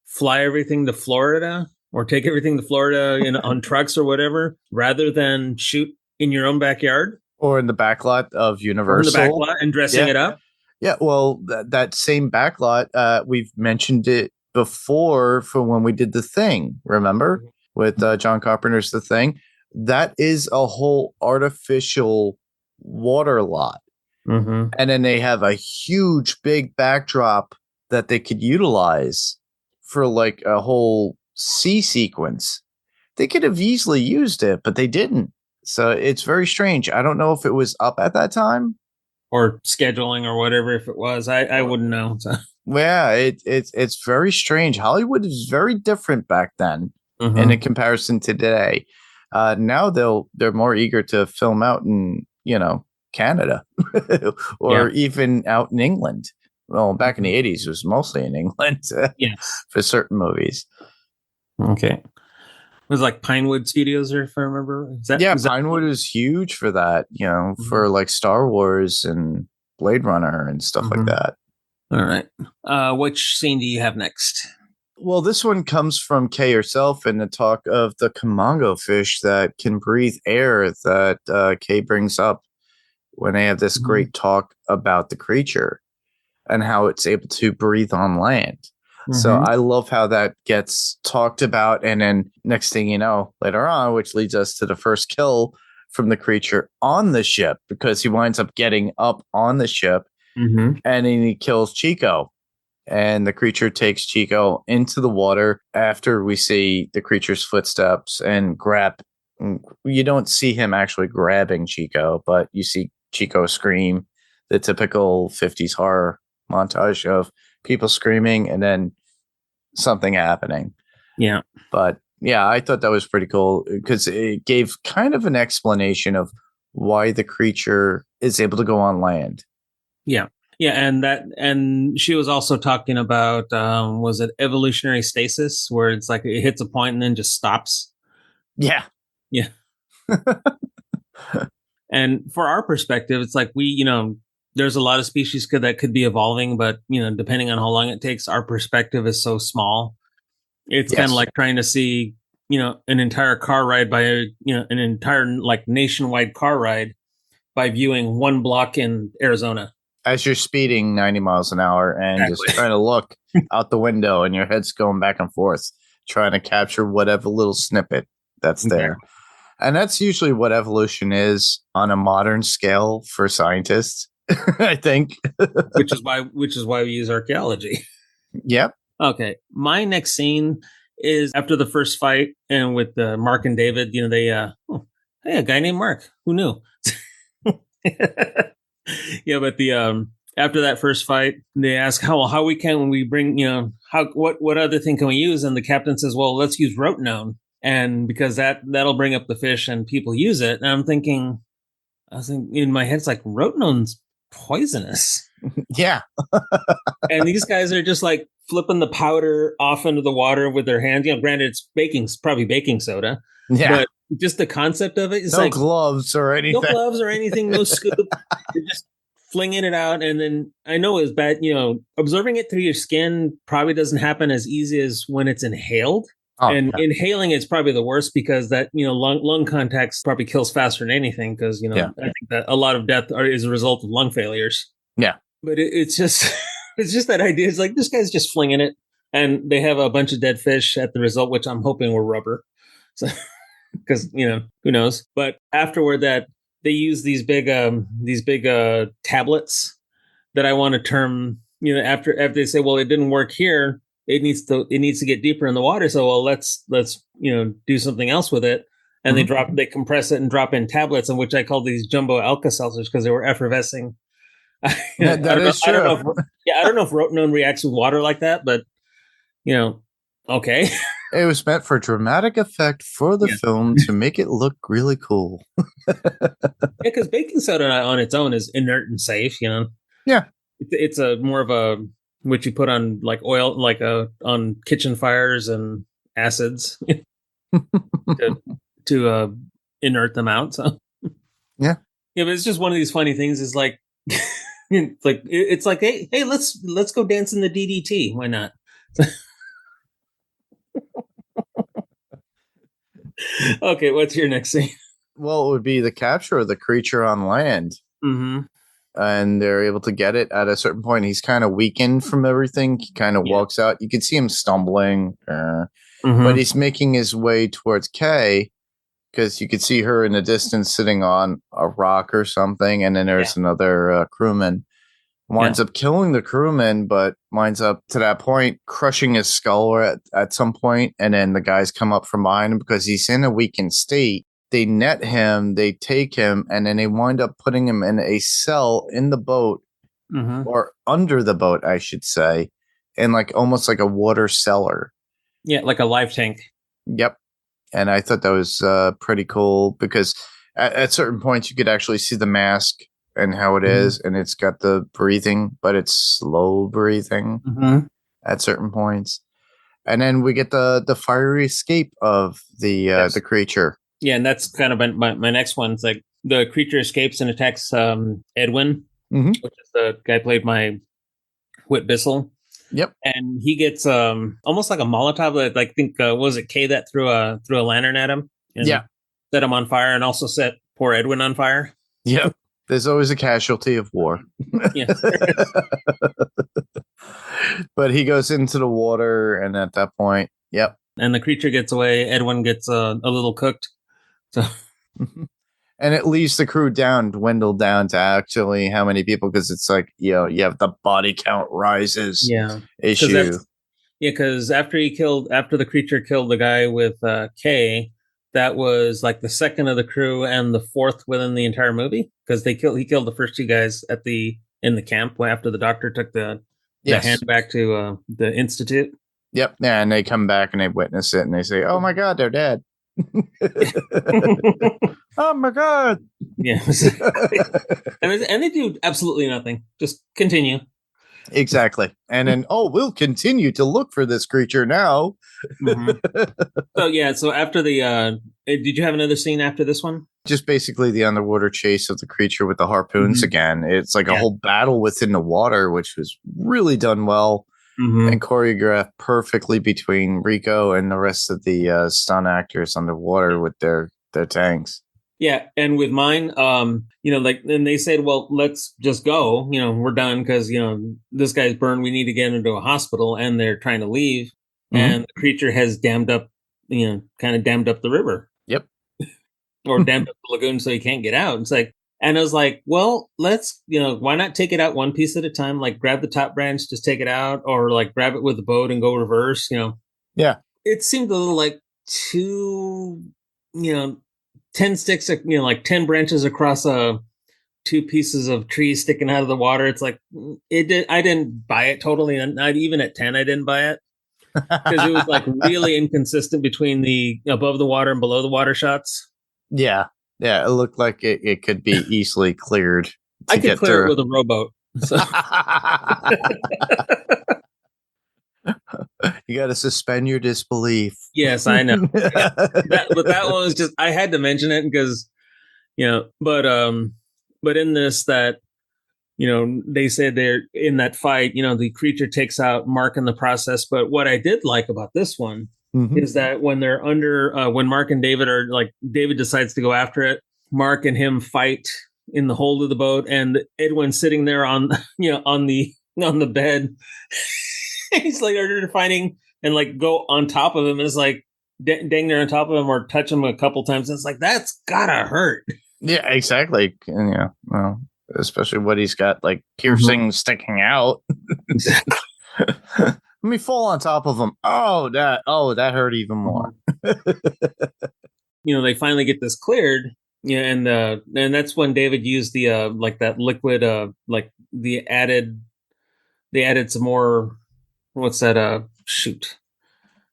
fly everything to Florida or take everything to Florida on trucks or whatever, rather than shoot in your own backyard or in the backlot of Universal, or in the backlot and dressing it up. Yeah, well, that same backlot, we've mentioned it before for when we did The Thing, remember? With John Carpenter's The Thing. That is a whole artificial water lot. And then they have a huge, big backdrop that they could utilize for like a whole sea sequence. They could have easily used it, but they didn't. So it's very strange. I don't know if it was up at that time. Or scheduling or whatever, if it was. I wouldn't know. So. Yeah, it's very strange. Hollywood is very different back then in comparison to today. Now they're more eager to film out in, Canada or even out in England. Well, back in the 80s, it was mostly in England for certain movies. Okay. It was like Pinewood Studios, or if I remember. Pinewood is huge for that, for like Star Wars and Blade Runner and stuff like that. All right. Which scene do you have next? Well, this one comes from Kay herself in the talk of the Kamongo fish that can breathe air that Kay brings up when they have this great talk about the creature and how it's able to breathe on land. So I love how that gets talked about. And then next thing you know, later on, which leads us to the first kill from the creature on the ship, because he winds up getting up on the ship and then he kills Chico. And the creature takes Chico into the water after we see the creature's footsteps and grab. You don't see him actually grabbing Chico, but you see Chico scream, the typical 50s horror montage of people screaming and then something happening. Yeah. But yeah, I thought that was pretty cool because it gave kind of an explanation of why the creature is able to go on land. Yeah. Yeah. And she was also talking about, was it evolutionary stasis, where it's like it hits a point and then just stops? Yeah. Yeah. And for our perspective, it's like there's a lot of species that could be evolving, but depending on how long it takes, our perspective is so small. It's kind of like trying to see, an entire car ride by an entire like nationwide car ride by viewing one block in Arizona. As you're speeding 90 miles an hour and just trying to look out the window and your head's going back and forth, trying to capture whatever little snippet that's there. And that's usually what evolution is on a modern scale for scientists. I think. which is why we use archaeology. Yep. Okay, my next scene is after the first fight, and with Mark and David. They hey, a guy named Mark. Who knew? Yeah, but the after that first fight, they ask how we can when we bring how what other thing can we use, and the captain says, well, let's use rotenone, and because that'll bring up the fish and people use it. And I was thinking in my head, it's like rotenone's poisonous. Yeah. And these guys are just like flipping the powder off into the water with their hands. Granted, it's probably baking soda. Yeah. But just the concept of it is no gloves or anything. No gloves or anything, no scoop. You're just flinging it out. And then I know it's bad, absorbing it through your skin probably doesn't happen as easy as when it's inhaled. Oh, and yeah. inhaling is probably the worst because that, lung contact probably kills faster than anything because, I think that a lot of death is a result of lung failures. Yeah. But it's just, it's just that idea. It's like this guy's just flinging it and they have a bunch of dead fish at the result, which I'm hoping were rubber. So, because, who knows? But afterward that they use these big tablets that I want to term, after they say, well, it didn't work here. It needs to get deeper in the water. So, well, let's do something else with it. And they compress it and drop in tablets, in which I call these jumbo Alka-Seltzers because they were effervescing. That is true. I don't know if rotenone reacts with water like that, but okay. It was meant for dramatic effect for the film to make it look really cool. Because baking soda on its own is inert and safe, Yeah. It's a more of a which you put on like oil, like on kitchen fires and acids to inert them out. So yeah, but it's just one of these funny things. Is like it's like hey, let's go dance in the DDT. Why not? Okay, what's your next scene? Well, it would be the capture of the creature on land. Mm-hmm. And they're able to get it at a certain point. He's kind of weakened from everything. He kind of walks out. You can see him stumbling, but he's making his way towards Kay because you could see her in the distance sitting on a rock or something. And then there's another crewman. Winds up killing the crewman, but winds up to that point crushing his skull at some point. And then the guys come up from behind him because he's in a weakened state. They net him, they take him, and then they wind up putting him in a cell in the boat, or under the boat, I should say, in almost like a water cellar. Yeah, like a life tank. Yep. And I thought that was pretty cool because at certain points you could actually see the mask and how it is, and it's got the breathing, but it's slow breathing at certain points. And then we get the fiery escape of the creature. Yeah, and that's kind of my next one. It's like the creature escapes and attacks Edwin, which is the guy played by Whit Bissell. Yep. And he gets almost like a Molotov. I think was it Kay that threw a lantern at him? And set him on fire, and also set poor Edwin on fire. Yep. There's always a casualty of war. Yes. But he goes into the water, and at that point, and the creature gets away. Edwin gets a little cooked. So, and it leaves the crew dwindled down to actually how many people, because it's like, you have the body count rises issue. Because after the creature killed the guy with Kay, that was like the second of the crew and the fourth within the entire movie, because he killed the first two guys in the camp after the doctor took the hand back to the institute. Yep. Yeah, and they come back and they witness it and they say, "Oh my God, they're dead." Oh my God. Yes. And they do absolutely nothing. Just continue. Exactly. And then, we'll continue to look for this creature now. So after the did you have another scene after this one? Just basically the underwater chase of the creature with the harpoons again. It's like a whole battle within the water, which was really done well and choreographed perfectly between Rico and the rest of the stunt actors underwater with their tanks. Yeah, and with mine, and they said, well, let's just go. We're done because, this guy's burned. We need to get him into a hospital, and they're trying to leave. And the creature has dammed up, kind of dammed up the river. Yep. Or dammed up the lagoon so he can't get out. It's like, And I was like, well, let's, why not take it out one piece at a time? Like grab the top branch, just take it out, or like grab it with the boat and go reverse, Yeah. It seemed a little like two, 10 sticks, like 10 branches across two pieces of trees sticking out of the water. It's like, I didn't buy it totally. And not even at 10, I didn't buy it because it was like really inconsistent between the above the water and below the water shots. Yeah. Yeah. It looked like it could be easily cleared. I could clear it with a rowboat. So. You got to suspend your disbelief. Yes, I know. Yeah. But that one was just, I had to mention it because, but in this, that, they said they're in that fight, the creature takes out Mark in the process. But what I did like about this one is that when they're when Mark and David are like, David decides to go after it, Mark and him fight in the hold of the boat, and Edwin's sitting there on the bed. He's like, they're fighting and like go on top of him, and it's like dang near on top of him or touch him a couple times. And it's like, that's gotta hurt. Yeah, exactly. And well, especially what he's got like piercing sticking out. Exactly. Let me fall on top of him. Oh, that hurt even more. They finally get this cleared. Yeah, and that's when David used the like that liquid they added some more. What's that? Shoot.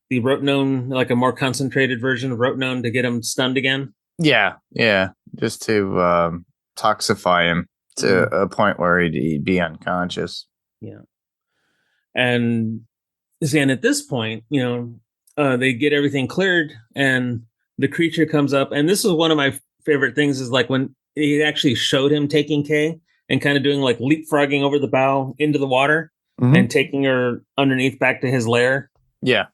The rotenone, like a more concentrated version of rotenone to get him stunned again. Yeah. Just to toxify him to a point where he'd be unconscious. Yeah. And at this point, they get everything cleared and the creature comes up. And this is one of my favorite things is like when he actually showed him taking Kay and kind of doing like leapfrogging over the bow into the water. And taking her underneath back to his lair. Yeah.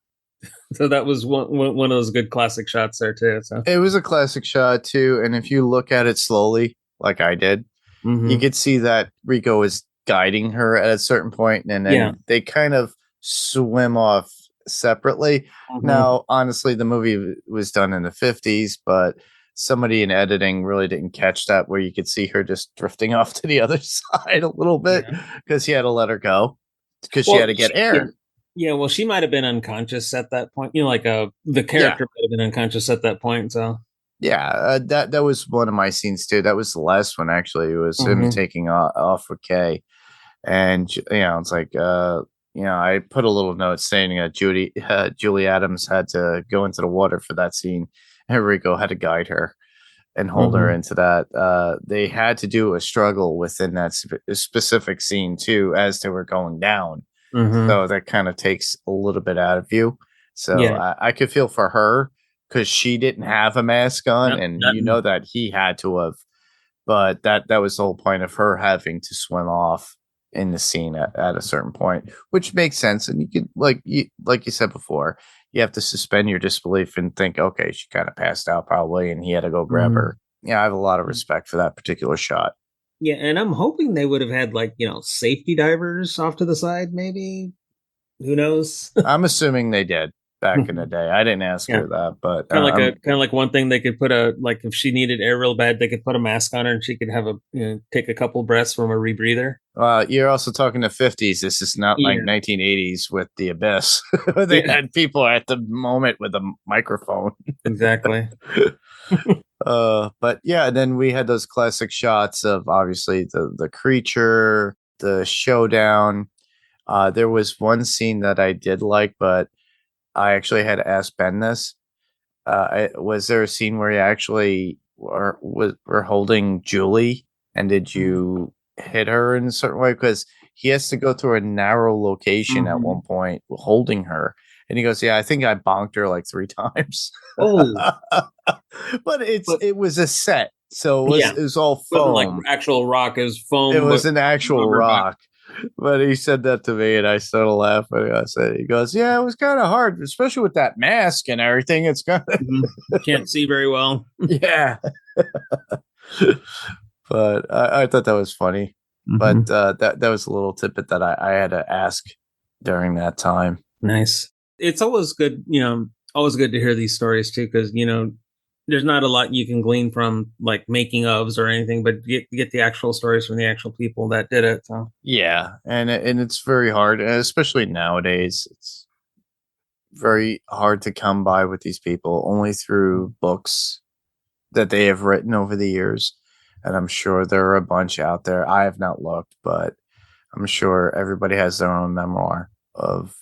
So that was one of those good classic shots there too. So it was a classic shot too. And if you look at it slowly, like I did, you could see that Rico is guiding her at a certain point, and then they kind of swim off separately. Now, honestly, the movie was done in the 50s, but somebody in editing really didn't catch that, where you could see her just drifting off to the other side a little bit because he had to let her go. Because she had to get air. Yeah, well, she might have been unconscious at that point. Like the character might have been unconscious at that point. So yeah, that was one of my scenes too. That was the last one actually. It was him taking off with Kay, and it's like I put a little note saying Julie Adams had to go into the water for that scene, and Rico had to guide her and hold her into that. They had to do a struggle within that specific scene too, as they were going down. So that kind of takes a little bit out of you. So I could feel for her because she didn't have a mask on, and that he had to have. But that was the whole point of her having to swim off in the scene at a certain point, which makes sense. And you could, like you said before, you have to suspend your disbelief and think, okay, she kind of passed out probably, and he had to go grab her. Yeah, I have a lot of respect for that particular shot. Yeah, and I'm hoping they would have had safety divers off to the side, maybe. Who knows? I'm assuming they did back in the day. I didn't ask her that, but kind of like one thing they could put if she needed air real bad, they could put a mask on her and she could have take a couple breaths from a rebreather. You're also talking the 50s. This is not like 1980s with the Abyss. They had people at the moment with a microphone. Exactly. But yeah, then we had those classic shots of obviously the creature, the showdown. There was one scene that I did like, but I actually had to ask Ben this. Was there a scene where you actually were holding Julie, and did you hit her in a certain way? Because he has to go through a narrow location at one point holding her. And he goes, yeah, I think I bonked her like 3 times. Oh. But it was a set. So it was all foam. Like actual rock, is foam. It was an actual rock. But he said that to me, and I started laughing. He goes, yeah, it was kind of hard, especially with that mask and everything. It's kind of can't see very well. Yeah. But I thought that was funny. But that was a little tidbit that I had to ask during that time. Nice. It's always good, always good to hear these stories too, because there's not a lot you can glean from like making ofs or anything, but get the actual stories from the actual people that did it. So Yeah, and it's very hard, especially nowadays. It's very hard to come by with these people only through books that they have written over the years. And I'm sure there are a bunch out there. I have not looked, but I'm sure everybody has their own memoir of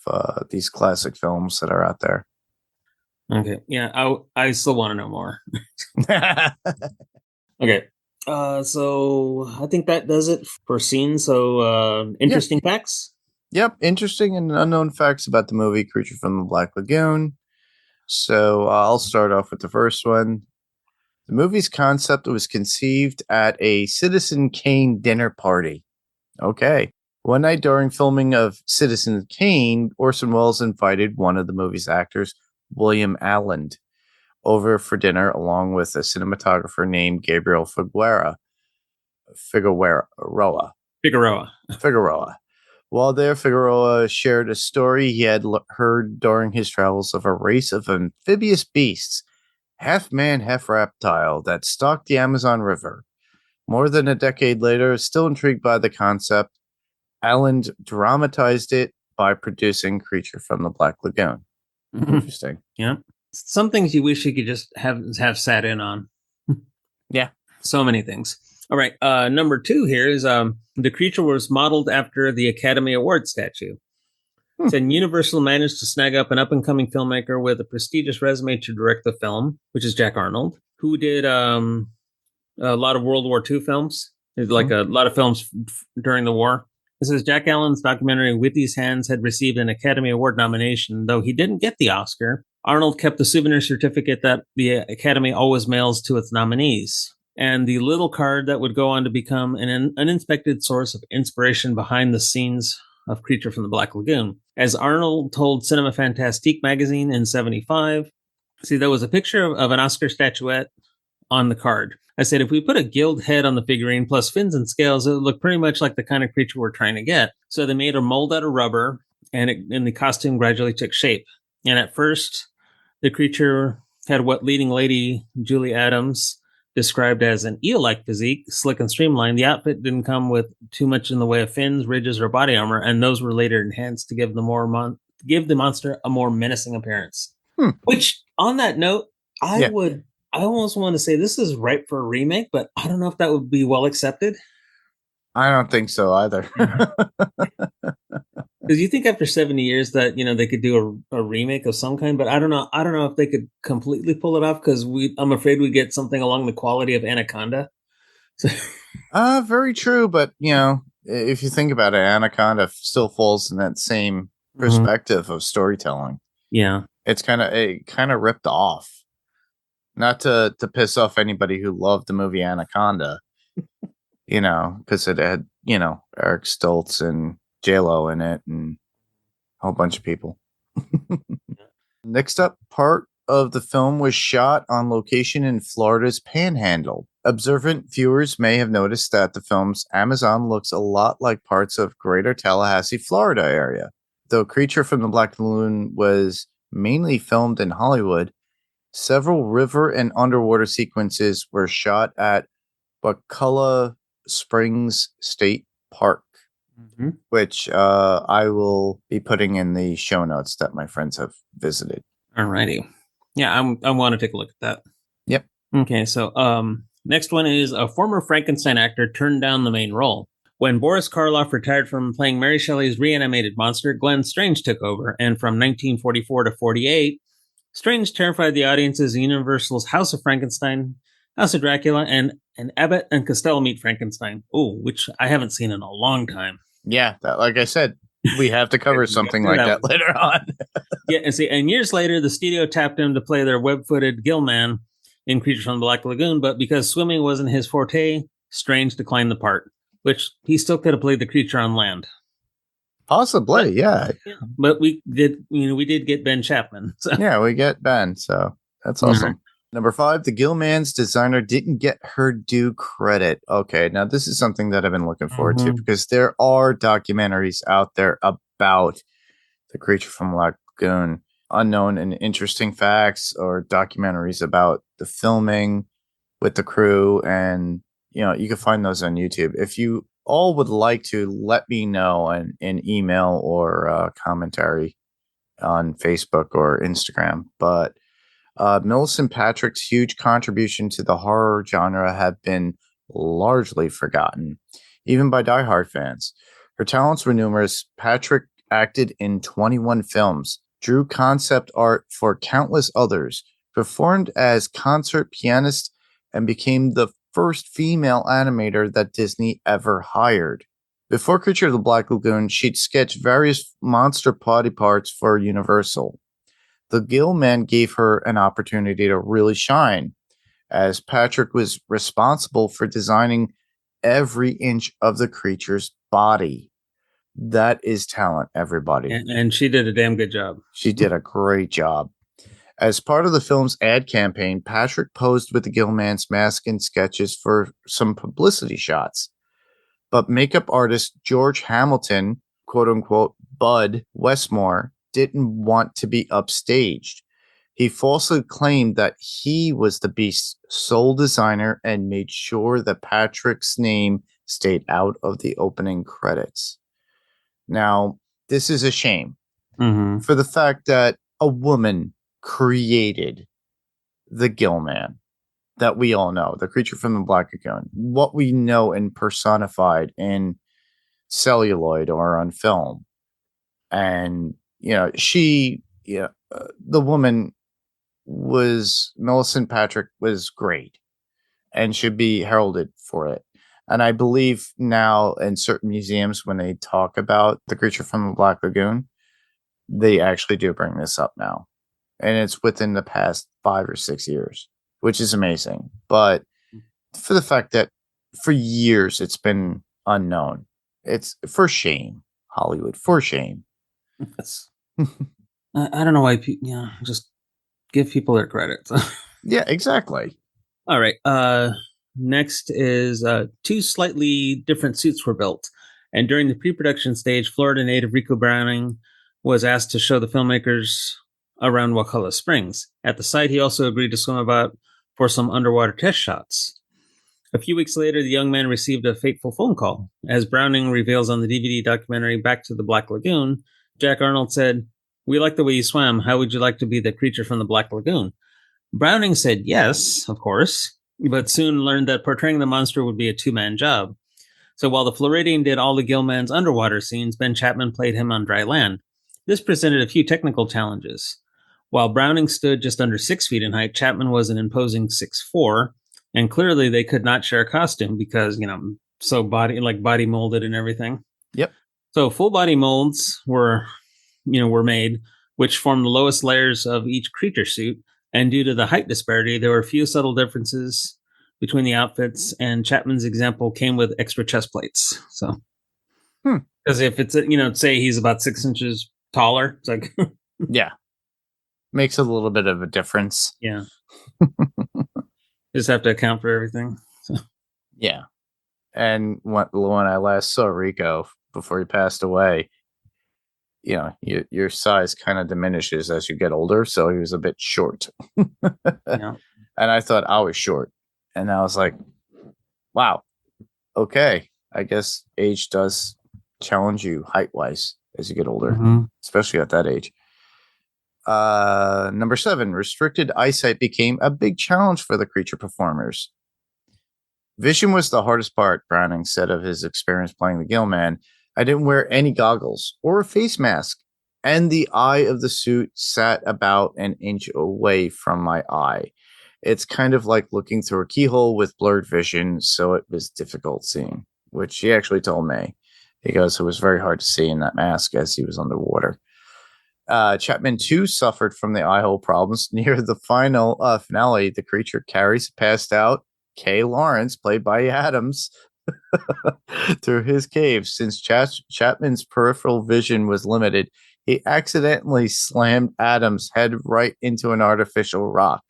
these classic films that are out there. okay, yeah, I still want to know more. Okay, so I think that does it for scenes. So interesting facts. Yep, interesting and unknown facts about the movie Creature from the Black Lagoon. So I'll start off with the first one. The movie's concept was conceived at a Citizen Kane dinner party. Okay. One night during filming of Citizen Kane, Orson Welles invited one of the movie's actors, William Allen, over for dinner along with a cinematographer named Gabriel Figueroa. While there, Figueroa shared a story he had heard during his travels of a race of amphibious beasts, half man, half reptile, that stalked the Amazon River. More than a decade later, still intrigued by the concept, Allen dramatized it by producing Creature from the Black Lagoon. Interesting. Yeah. Some things you wish you could just have sat in on. Yeah. So many things. All right. Number 2 here is the creature was modeled after the Academy Award statue. So Universal managed to snag up an up-and-coming filmmaker with a prestigious resume to direct the film, which is Jack Arnold, who did a lot of World War II films. There's like a lot of films during the war. It says Jack Allen's documentary With These Hands had received an Academy Award nomination, though he didn't get the Oscar. Arnold kept the souvenir certificate that the Academy always mails to its nominees, and the little card that would go on to become an uninspected source of inspiration behind the scenes of Creature from the Black Lagoon. As Arnold told Cinema Fantastique magazine in 1975, see, there was a picture of an Oscar statuette on the card. I said, if we put a gilt head on the figurine plus fins and scales, it would look pretty much like the kind of creature we're trying to get. So they made a mold out of rubber, and the costume gradually took shape. And at first, the creature had what leading lady Julie Adams described as an eel-like physique, slick and streamlined. The outfit didn't come with too much in the way of fins, ridges, or body armor, and those were later enhanced to give the monster a more menacing appearance. Which, on that note, I almost want to say this is ripe for a remake, but I don't know if that would be well accepted. I don't think so either. Because you think after 70 years that they could do a remake of some kind, but I don't know if they could completely pull it off, because I'm afraid we get something along the quality of Anaconda. Very true, but if you think about it, Anaconda still falls in that same perspective of storytelling. Yeah, it's kind of ripped off. Not to piss off anybody who loved the movie Anaconda, because it had Eric Stoltz and J-Lo in it and a whole bunch of people. Next up, part of the film was shot on location in Florida's Panhandle. Observant viewers may have noticed that the film's Amazon looks a lot like parts of Greater Tallahassee, Florida area. Though Creature from the Black Lagoon was mainly filmed in Hollywood, several river and underwater sequences were shot at Wakulla Springs State Park, which I will be putting in the show notes that my friends have visited. Alrighty. Yeah, I want to take a look at that. Yep. Okay, so next one is a former Frankenstein actor turned down the main role. When Boris Karloff retired from playing Mary Shelley's reanimated monster, Glenn Strange took over, and from 1944 to 48, Strange terrified the audience as Universal's House of Frankenstein, House of Dracula, and Abbott and Costello Meet Frankenstein. Oh, which I haven't seen in a long time. Yeah, like I said, we have to cover something like that later on. Yeah, and years later, the studio tapped him to play their web-footed Gillman in Creature from the Black Lagoon, but because swimming wasn't his forte, Strange declined the part, which he still could have played the creature on land. Possibly, yeah. But we did get Ben Chapman. So. Yeah, we get Ben, so that's awesome. Number 5, the Gillman's designer didn't get her due credit. Okay, now this is something that I've been looking forward to, because there are documentaries out there about the Creature from Black Lagoon. unknown and interesting facts or documentaries about the filming with the crew, and you can find those on YouTube. If you all would like to, let me know in email or commentary on Facebook or Instagram. But Millicent Patrick's huge contribution to the horror genre have been largely forgotten, even by diehard fans. Her talents were numerous. Patrick acted in 21 films, drew concept art for countless others, performed as concert pianist, and became the first female animator that Disney ever hired. Before Creature of the Black Lagoon, she'd sketched various monster body parts for Universal. The Gill Man gave her an opportunity to really shine, as Patrick was responsible for designing every inch of the creature's body. That is talent, everybody. And she did a damn good job. She did a great job. As part of the film's ad campaign, Patrick posed with the Gillman's mask and sketches for some publicity shots. But makeup artist George Hamilton, quote unquote, Bud Westmore, didn't want to be upstaged. He falsely claimed that he was the Beast's sole designer and made sure that Patrick's name stayed out of the opening credits. Now, this is a shame for the fact that a woman created the Gillman that we all know, the creature from the Black Lagoon, what we know and personified in celluloid or on film. And, the woman Millicent Patrick was great and should be heralded for it. And I believe now in certain museums, when they talk about the creature from the Black Lagoon, they actually do bring this up now. And it's within the past 5 or 6 years, which is amazing. But for the fact that for years it's been unknown, it's for shame, Hollywood, for shame. Yes. I don't know why people, just give people their credit. Yeah, exactly. All right. Next is 2 slightly different suits were built. And during the pre-production stage, Florida native Rico Browning was asked to show the filmmakers around Wakulla Springs. At the site, he also agreed to swim about for some underwater test shots. A few weeks later, the young man received a fateful phone call. As Browning reveals on the DVD documentary Back to the Black Lagoon, Jack Arnold said, "We like the way you swam. How would you like to be the creature from the Black Lagoon?" Browning said yes, of course, but soon learned that portraying the monster would be a 2-man job. So while the Floridian did all the Gillman's underwater scenes, Ben Chapman played him on dry land. This presented a few technical challenges. While Browning stood just under 6 feet in height, Chapman was an imposing 6'4", and clearly they could not share a costume because, so body molded and everything. Yep. So full body molds were made, which formed the lowest layers of each creature suit. And due to the height disparity, there were a few subtle differences between the outfits. And Chapman's example came with extra chest plates. So, because if it's say he's about 6 inches taller, it's like yeah, makes a little bit of a difference. Yeah. Just have to account for everything. So. Yeah. And when I last saw Rico before he passed away, your size kind of diminishes as you get older. So he was a bit short. Yeah. And I thought I was short. And I was like, wow, okay. I guess age does challenge you height-wise as you get older, especially at that age. Number 7, restricted eyesight became a big challenge for the creature performers. Vision was the hardest part, Browning said of his experience playing the Gillman. I didn't wear any goggles or a face mask, and the eye of the suit sat about an inch away from my eye. It's kind of like looking through a keyhole with blurred vision, so it was difficult seeing, which he actually told me. He goes, it was very hard to see in that mask as he was underwater. Chapman, too, suffered from the eye hole problems. Near the finale, the creature carries passed out Kay Lawrence, played by Adams, through his cave. Since Chapman's peripheral vision was limited, he accidentally slammed Adams' head right into an artificial rock.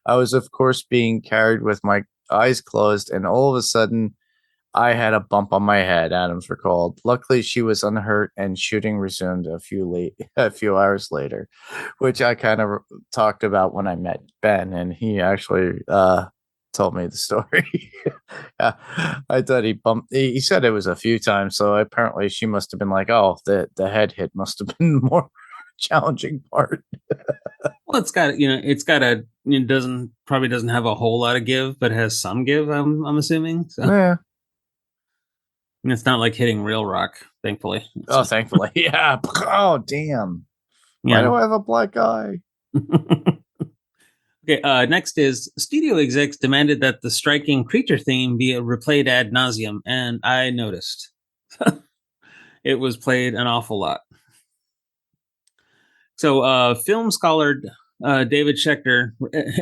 I was, of course, being carried with my eyes closed, and all of a sudden, I had a bump on my head, Adams recalled. Luckily, she was unhurt and shooting resumed a few hours later, which I kind of talked about when I met Ben, and he actually told me the story. Yeah, I thought he bumped. He said it was a few times, so apparently she must have been like, "Oh, the head hit must have been the more challenging part." Well, probably doesn't have a whole lot of give, but has some give. I'm assuming. So Yeah. and it's not like hitting real rock, thankfully. Oh, thankfully, yeah. Oh, damn. Why do I have a black eye? Okay, next is studio execs demanded that the striking creature theme be replayed ad nauseum, and I noticed. It was played an awful lot. So, film scholar David Schechter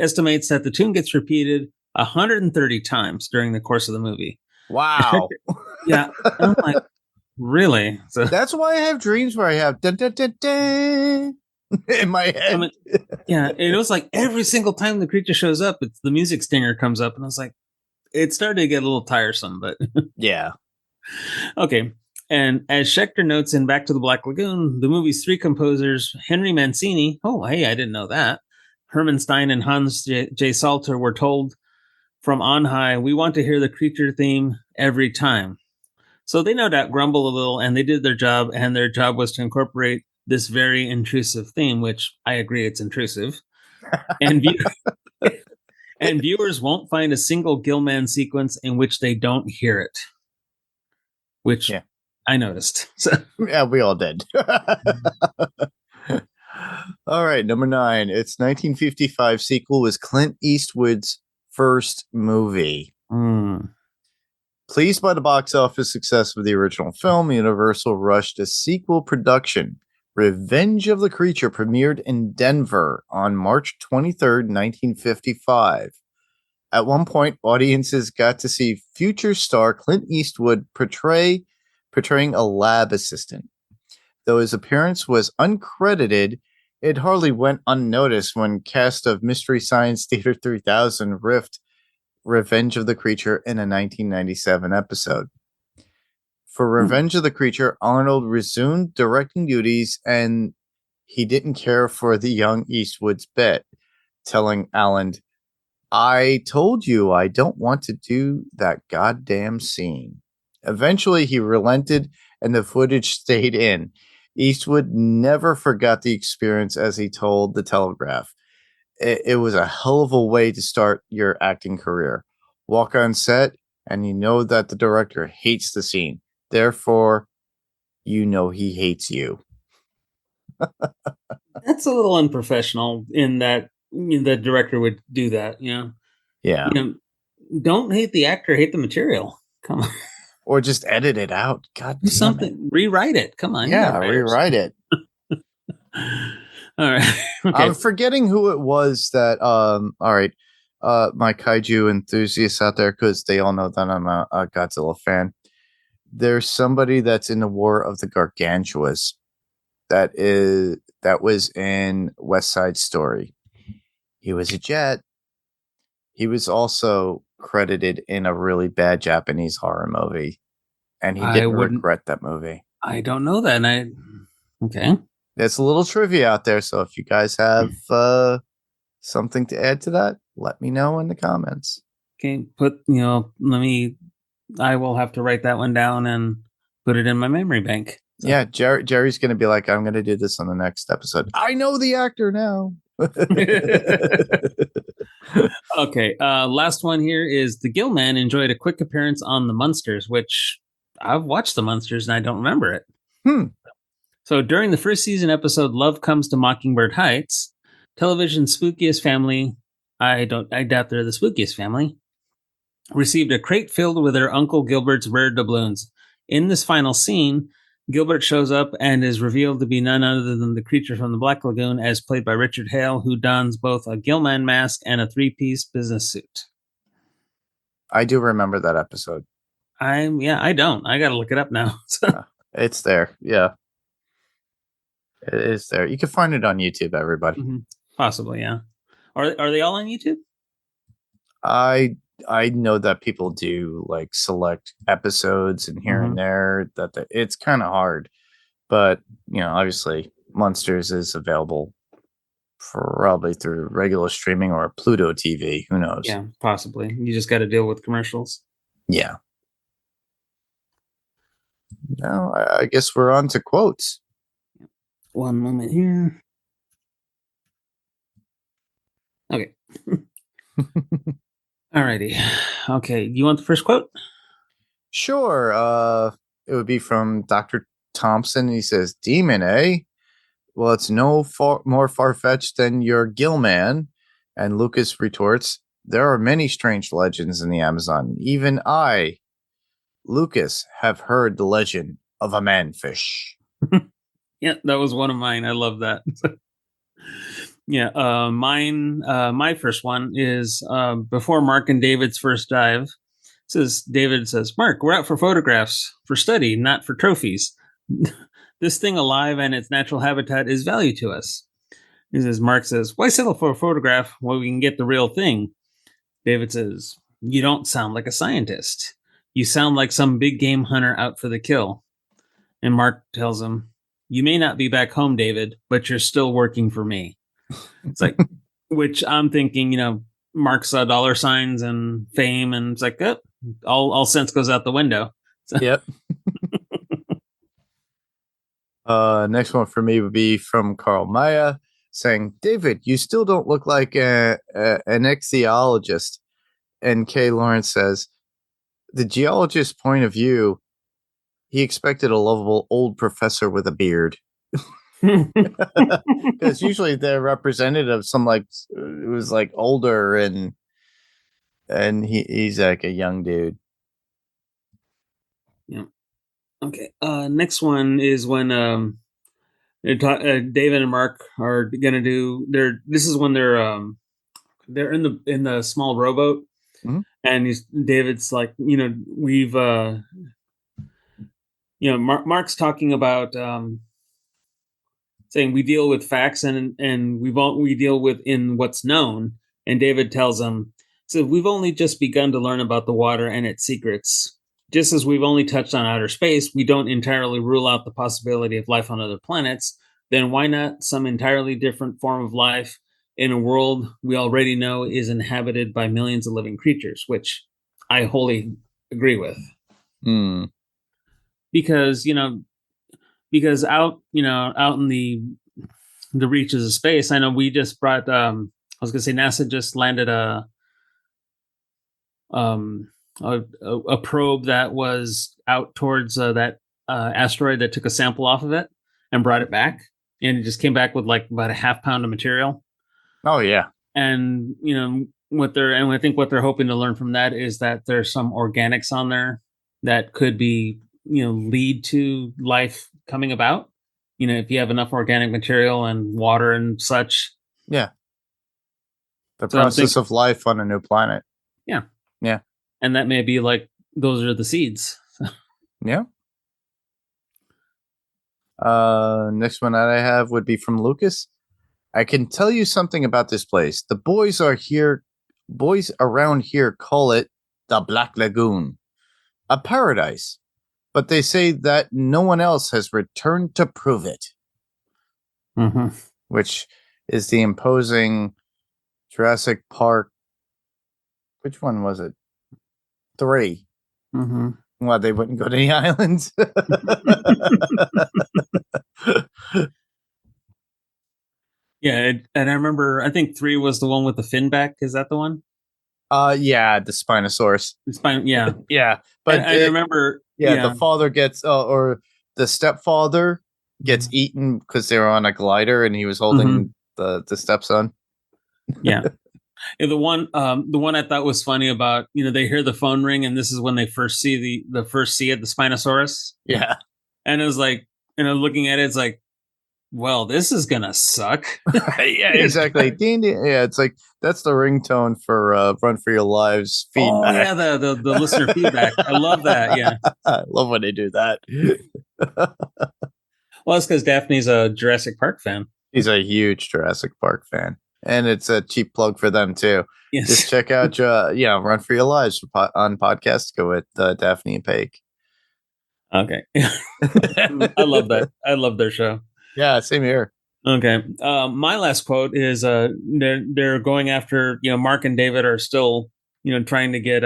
estimates that the tune gets repeated 130 times during the course of the movie. Wow. Yeah, I'm like, really? So, That's why I have dreams where I have dun, dun, dun, dun, in my head. I mean, yeah, it was like every single time the creature shows up, it's the music stinger comes up, and I was like, it started to get a little tiresome, but yeah. Okay. And as Schechter notes in Back to the Black Lagoon, the movie's three composers, Henry Mancini, oh, hey, I didn't know that, Herman Stein and Hans J. Salter, were told from on high, we want to hear the creature theme every time. So they no doubt grumble a little, and they did their job, and their job was to incorporate this very intrusive theme, which I agree it's intrusive. And and viewers won't find a single Gilman sequence in which they don't hear it. Which I noticed. So. Yeah, we all did. All right, number 9. Its 1955 sequel was Clint Eastwood's first movie. Pleased by the box office success of the original film, Universal rushed a sequel production. Revenge of the Creature premiered in Denver on March 23rd, 1955. At one point, audiences got to see future star Clint Eastwood portraying a lab assistant. Though his appearance was uncredited, it hardly went unnoticed when cast of Mystery Science Theater 3000 riffed Revenge of the Creature in a 1997 episode. For Revenge of the Creature, Arnold resumed directing duties, and he didn't care for the young Eastwood's bit, telling Alan, I told you I don't want to do that goddamn scene. Eventually, he relented, and the footage stayed in. Eastwood never forgot the experience, as he told The Telegraph. It was a hell of a way to start your acting career. Walk on set, and you know that the director hates the scene. Therefore, you know he hates you. That's a little unprofessional in that the director would do that, Yeah. Don't hate the actor, hate the material. Come on. Or just edit it out. God Do damn something. it. Rewrite it. Come on. Yeah, rewrite it. All right. Okay. I'm forgetting who it was that all right. My kaiju enthusiasts out there, because they all know that I'm a Godzilla fan. There's somebody that's in the War of the Gargantuas that was in West Side Story. He was a jet. He was also credited in a really bad Japanese horror movie, and he didn't regret that movie. I don't know that. Okay. There's a little trivia out there, so if you guys have something to add to that, let me know in the comments. Okay, I will have to write that one down and put it in my memory bank. So. Yeah, Jerry's going to be like, I'm going to do this on the next episode. I know the actor now. Okay, last one here is the Gilman enjoyed a quick appearance on The Munsters, which I've watched The Munsters and I don't remember it. So during the first season episode, Love Comes to Mockingbird Heights, television's spookiest family, I doubt they're the spookiest family, received a crate filled with their Uncle Gilbert's rare doubloons. In this final scene, Gilbert shows up and is revealed to be none other than the creature from the Black Lagoon, as played by Richard Hale, who dons both a Gilman mask and a 3-piece business suit. I do remember that episode. I don't. I got to look it up now. It's there. Yeah. It is there. You can find it on YouTube, everybody. Mm-hmm. Possibly, yeah. Are they all on YouTube? I I know that people do like select episodes and here and there it's kind of hard, but obviously Monsters is available probably through regular streaming or Pluto TV. Who knows? Yeah, possibly. You just got to deal with commercials. Yeah. Now, I guess we're on to quotes. One moment here. Okay. Alrighty. Okay. You want the first quote? Sure. It would be from Dr. Thompson. He says, "Demon, eh? Well, it's no more far-fetched than your Gillman." And Lucas retorts, "There are many strange legends in the Amazon. Even I, Lucas, have heard the legend of a manfish." Yeah, that was one of mine. I love that. Yeah, my first one is before Mark and David's first dive. David says, "Mark, we're out for photographs, for study, not for trophies. This thing alive and its natural habitat is value to us." Mark says, "Why settle for a photograph when we can get the real thing?" David says, "You don't sound like a scientist. You sound like some big game hunter out for the kill." And Mark tells him, "You may not be back home, David, but you're still working for me." It's like, which I'm thinking, Mark saw dollar signs and fame, and it's like, oh, all sense goes out the window. So. Yep. Next one for me would be from Carl Maya saying, "David, you still don't look like an ichthyologist." And Kay Lawrence says, "The geologist's point of view, he expected a lovable old professor with a beard." Because usually they're representative of some who's like older and he's like a young dude. Yeah. Okay. Next one is when David and Mark are gonna do this is when they're in the small rowboat, and David's like, we've Mark's talking about saying we deal with facts and we deal with in what's known, and David tells him, so we've only just begun to learn about the water and its secrets. Just as we've only touched on outer space, we don't entirely rule out the possibility of life on other planets. Then why not some entirely different form of life in a world we already know is inhabited by millions of living creatures, which I wholly agree with. Because, out in the reaches of space, I know we just brought, I was going to say NASA just landed a probe that was out towards that asteroid that took a sample off of it and brought it back, and it just came back with like about a half pound of material. Oh yeah. And I think what they're hoping to learn from that is that there's some organics on there that could be lead to life coming about, if you have enough organic material and water and such. Yeah, the process of life on a new planet. Yeah. Yeah. And that may be like, those are the seeds. Yeah. Next one that I have would be from Lucas. "I can tell you something about this place. The boys around here call it the Black Lagoon, a paradise, but they say that no one else has returned to prove it." Which is the imposing Jurassic Park. Which one was it? 3. Well, they wouldn't go to the islands. Yeah, and I remember, I think 3 was the one with the fin back. Is that the one? Yeah, the Spinosaurus. Yeah. Yeah, but I remember. Yeah, the father gets, or the stepfather gets eaten because they were on a glider and he was holding the stepson. Yeah. The one I thought was funny about, they hear the phone ring and this is when they first see the Spinosaurus. Yeah. And it was like, looking at it, it's like, well, this is gonna suck. Yeah, exactly. Yeah, it's like that's the ringtone for Run for Your Lives feedback. Oh yeah, the listener feedback. I love that. Yeah. I love when they do that. Well, it's because Daphne's a Jurassic Park fan. He's a huge Jurassic Park fan. And it's a cheap plug for them, too. Yes. Just check out, Run for Your Lives on podcast. Go with Daphne and Paige. Okay. I love that. I love their show. Yeah, same here. Okay. My last quote is they're going after, Mark and David are still, trying to get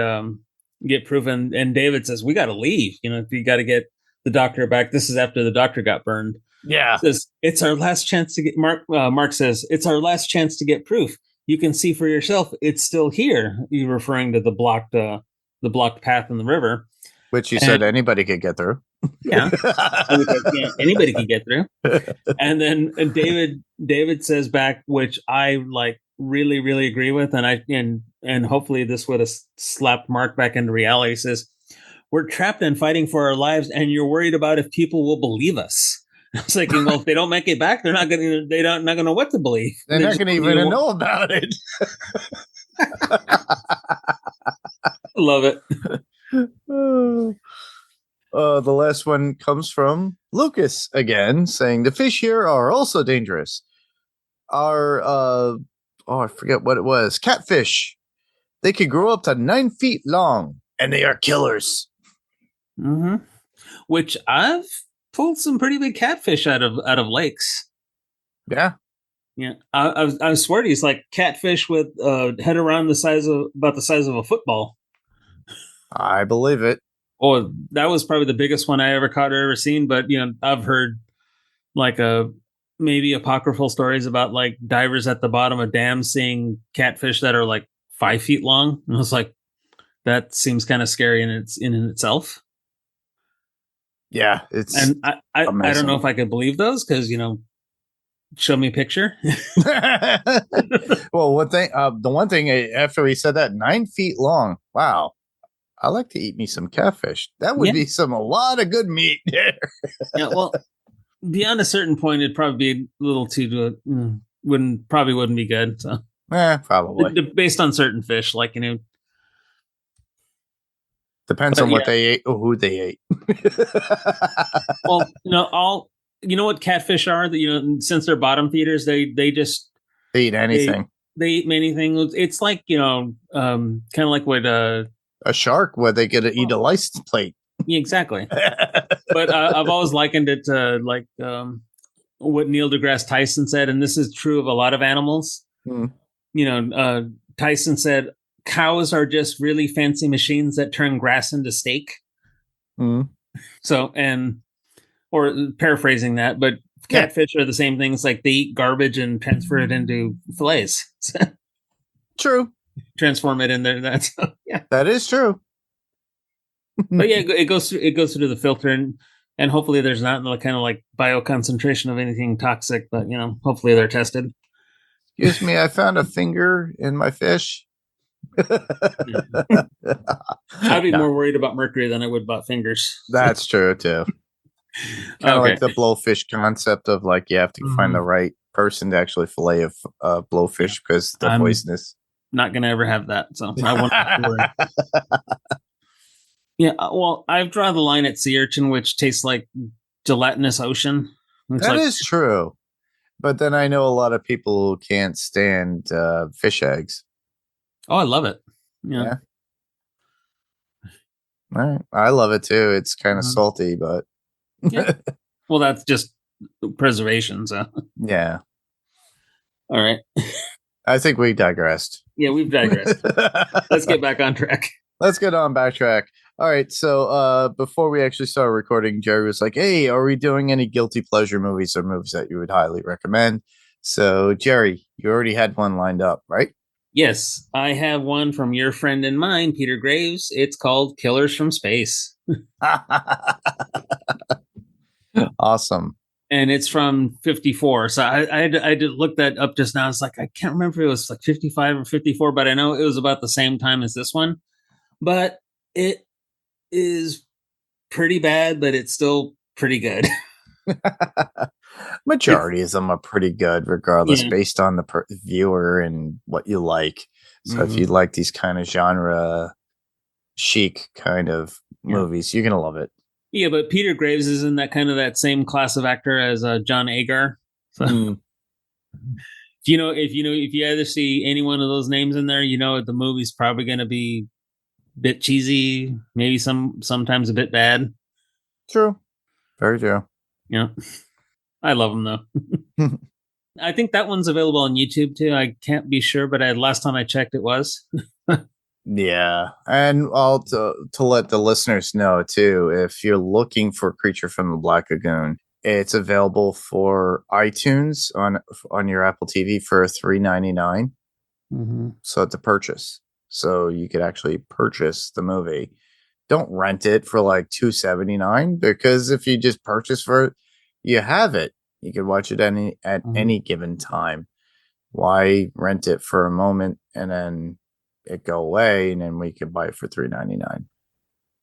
proof. And David says, we got to leave. You got to get the doctor back. This is after the doctor got burned. Yeah. Says, it's our last chance to get Mark says, it's our last chance to get proof. You can see for yourself. It's still here. You referring to the blocked path in the river. Which you said anybody could get through. Yeah. Anybody can get through. And then David says back, which I really, really agree with. And hopefully this would have slapped Mark back into reality. He says, we're trapped and fighting for our lives. And you're worried about if people will believe us. I was thinking, well, if they don't make it back, they're not going to know what to believe. They're not going to even know about it. Love it. The last one comes from Lucas again, saying the fish here are also dangerous. I forget what it was. Catfish. They could grow up to 9 feet long, and they are killers. Mm-hmm. Which I've pulled some pretty big catfish out of lakes. Yeah. Yeah. I swear to you, it's like catfish with head around about the size of a football. I believe it. Oh, that was probably the biggest one I ever caught or ever seen. But I've heard maybe apocryphal stories about divers at the bottom of dams seeing catfish that are 5 feet long. And I was like, that seems kind of scary in itself. Yeah, it's I don't know if I could believe those because show me a picture. Well, the one thing after he said that 9 feet long. Wow. I like to eat me some catfish. That would be a lot of good meat there. Yeah, well, beyond a certain point, it'd probably be a little too wouldn't be good. So, probably based on certain fish, depends on what they ate or who they ate. Well, what catfish are? That since they're bottom feeders, they eat anything. They eat anything. It's kind of like what a shark, where they get to eat a license plate. Yeah, exactly. But I've always likened it to what Neil deGrasse Tyson said, and this is true of a lot of animals. Tyson said cows are just really fancy machines that turn grass into steak. So, or paraphrasing that, but catfish are the same things. They eat garbage and transfer it into fillets. True. Transform it in there. That's that is true. But yeah, it goes through the filter, and hopefully there's not kind of bioconcentration of anything toxic. But hopefully they're tested. Excuse me, I found a finger in my fish. I'd be more worried about mercury than I would about fingers. That's true too. Kind of like the blowfish concept of you have to find the right person to actually fillet a blowfish because they're poisonous. Not gonna ever have that, so I won't have to worry. Yeah, well, I've drawn the line at sea urchin, which tastes like gelatinous ocean. That is true, but then I know a lot of people who can't stand fish eggs. Oh, I love it. Yeah. All right. I love it too. It's kind of salty, but well, that's just preservation. So yeah. All right. I think we digressed. Yeah, we've digressed. Let's get back on track. Let's get on backtrack. All right. So before we actually started recording, Jerry was like, hey, are we doing any guilty pleasure movies or movies that you would highly recommend? So, Jerry, you already had one lined up, right? Yes, I have one from your friend and mine, Peter Graves. It's called Killers from Space. Awesome. And it's from 54. So I had to look that up just now. It's I can't remember if it was 55 or 54, but I know it was about the same time as this one. But it is pretty bad, but it's still pretty good. Majority of them are pretty good, regardless, based on the viewer and what you like. So if you like these kind of genre chic kind of movies, you're gonna love it. Yeah, but Peter Graves is in that same class of actor as John Agar. So, if you ever see any one of those names in there, the movie's probably going to be a bit cheesy, maybe sometimes a bit bad. True. Very true. Yeah. I love them though. I think that one's available on YouTube too. I can't be sure, but last time I checked, it was. Yeah, and I'll to let the listeners know too, if you're looking for Creature from the Black Lagoon, it's available for iTunes on your Apple TV for $3.99. Mm-hmm. So to purchase, so you could actually purchase the movie. Don't rent it for like $2.79, because if you just purchase for it, you have it. You can watch it at any given time. Why rent it for a moment and then it go away, and then we could buy it for $3.99?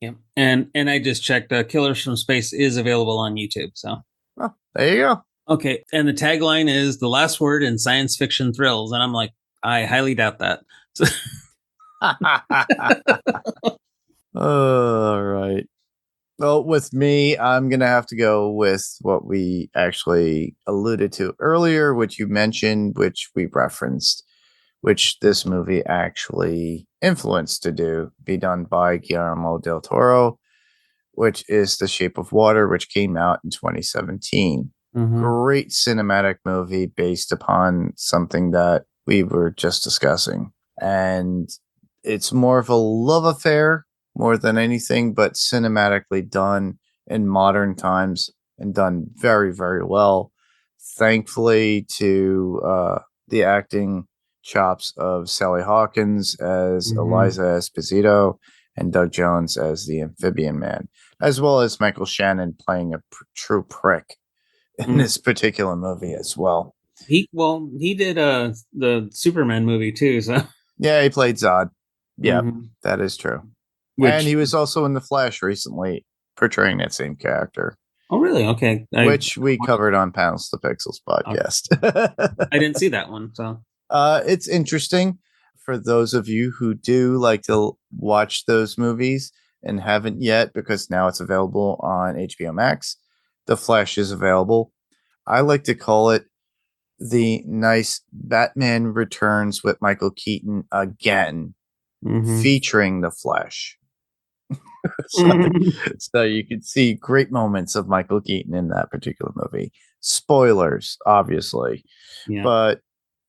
Yeah, and I just checked. Killers from Space is available on YouTube. So, well, there you go. Okay, and the tagline is "The last word in science fiction thrills," and I'm like, I highly doubt that. So All right. Well, with me, I'm going to have to go with what we actually alluded to earlier, which you mentioned, which we referenced, which this movie actually influenced to be done by Guillermo del Toro, which is The Shape of Water, which came out in 2017. Mm-hmm. Great cinematic movie based upon something that we were just discussing. And it's more of a love affair more than anything, but cinematically done in modern times and done very, very well. Thankfully to the acting chops of Sally Hawkins as Eliza Esposito and Doug Jones as the Amphibian Man, as well as Michael Shannon playing a true prick in this particular movie as well. He did the Superman movie too, so yeah, he played Zod. Yeah, that is true. And he was also in The Flash recently, portraying that same character. Oh, really? Okay. Which we covered on Panels to Pixels podcast. I didn't see that one, so it's interesting for those of you who do like to watch those movies and haven't yet, because now it's available on HBO Max. The Flash is available. I like to call it the nice Batman Returns with Michael Keaton again, featuring The Flash. So you can see great moments of Michael Keaton in that particular movie. Spoilers, obviously, but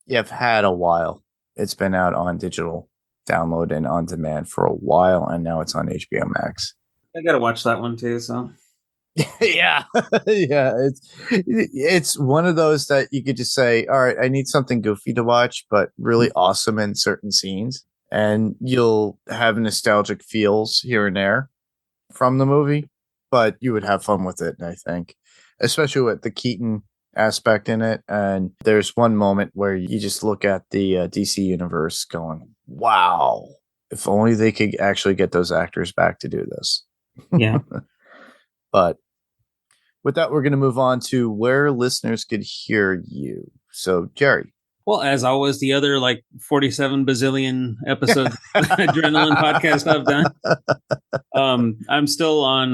you've had a while. It's been out on digital download and on demand for a while, and now it's on HBO Max. I gotta watch that one too. So yeah, it's one of those that you could just say, all right, I need something goofy to watch, but really awesome in certain scenes. And you'll have nostalgic feels here and there from the movie, but you would have fun with it, I think, especially with the Keaton aspect in it. And there's one moment where you just look at the DC universe going, wow, if only they could actually get those actors back to do this. Yeah. But with that, we're going to move on to where listeners could hear you. So, Jerry. Well, as always, the other 47 bazillion episodes Adrenaline podcast I've done. I'm still on.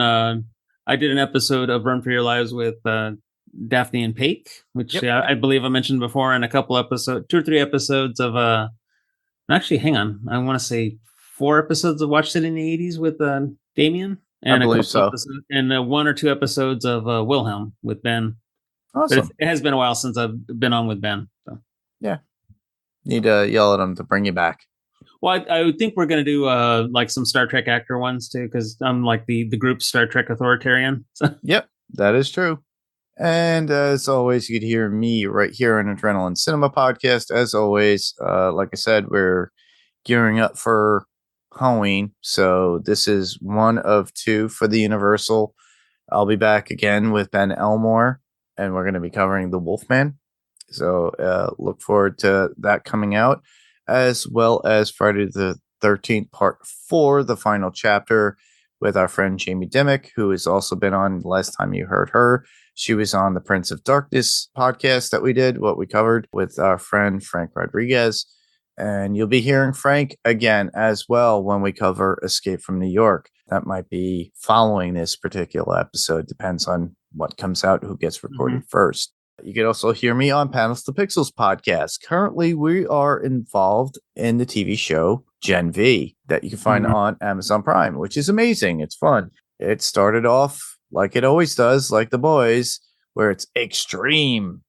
I did an episode of Run for Your Lives with Daphne and Paik, which I believe I mentioned before, and a couple episodes, 2 or 3 episodes of. Actually, hang on. I want to say 4 episodes of Watched It in the 80s with Damien, and I believe so, and 1 or 2 episodes of Wilhelm with Ben. Awesome. But it has been a while since I've been on with Ben. So. Yeah. Need to yell at him to bring you back. Well, I would think we're going to do some Star Trek actor ones too, because I'm like the group Star Trek authoritarian. So. Yep, that is true. And as always, you could hear me right here on Adrenaline Cinema Podcast. As always, like I said, we're gearing up for Halloween. So this is one of 2 for the Universal. I'll be back again with Ben Elmore, and we're going to be covering The Wolfman. So look forward to that coming out, as well as Friday the 13th, Part 4, the final chapter, with our friend Jamie Dimmick, who has also been on last time you heard her. She was on the Prince of Darkness podcast that we did, what we covered with our friend Frank Rodriguez. And you'll be hearing Frank again as well when we cover Escape from New York. That might be following this particular episode. Depends on what comes out, who gets recorded first. You can also hear me on Panels to Pixels podcast. Currently, we are involved in the TV show Gen V that you can find on Amazon Prime, which is amazing. It's fun. It started off like it always does, like The Boys, where it's extreme.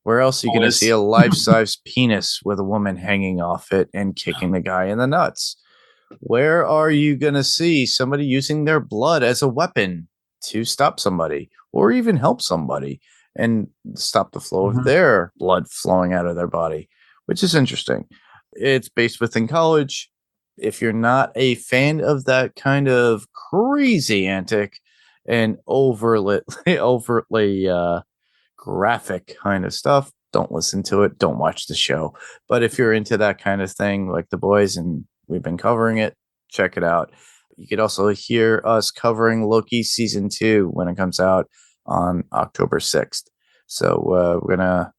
Where else are you going to see a life-size penis with a woman hanging off it and kicking the guy in the nuts? Where are you going to see somebody using their blood as a weapon to stop somebody or even help somebody and stop the flow of their blood flowing out of their body, which is interesting. It's based within college. If you're not a fan of that kind of crazy antic and overtly graphic kind of stuff, don't listen to it. Don't watch the show. But if you're into that kind of thing, like The Boys, and we've been covering it, check it out. You could also hear us covering Loki season 2 when it comes out on October 6th. So we're going to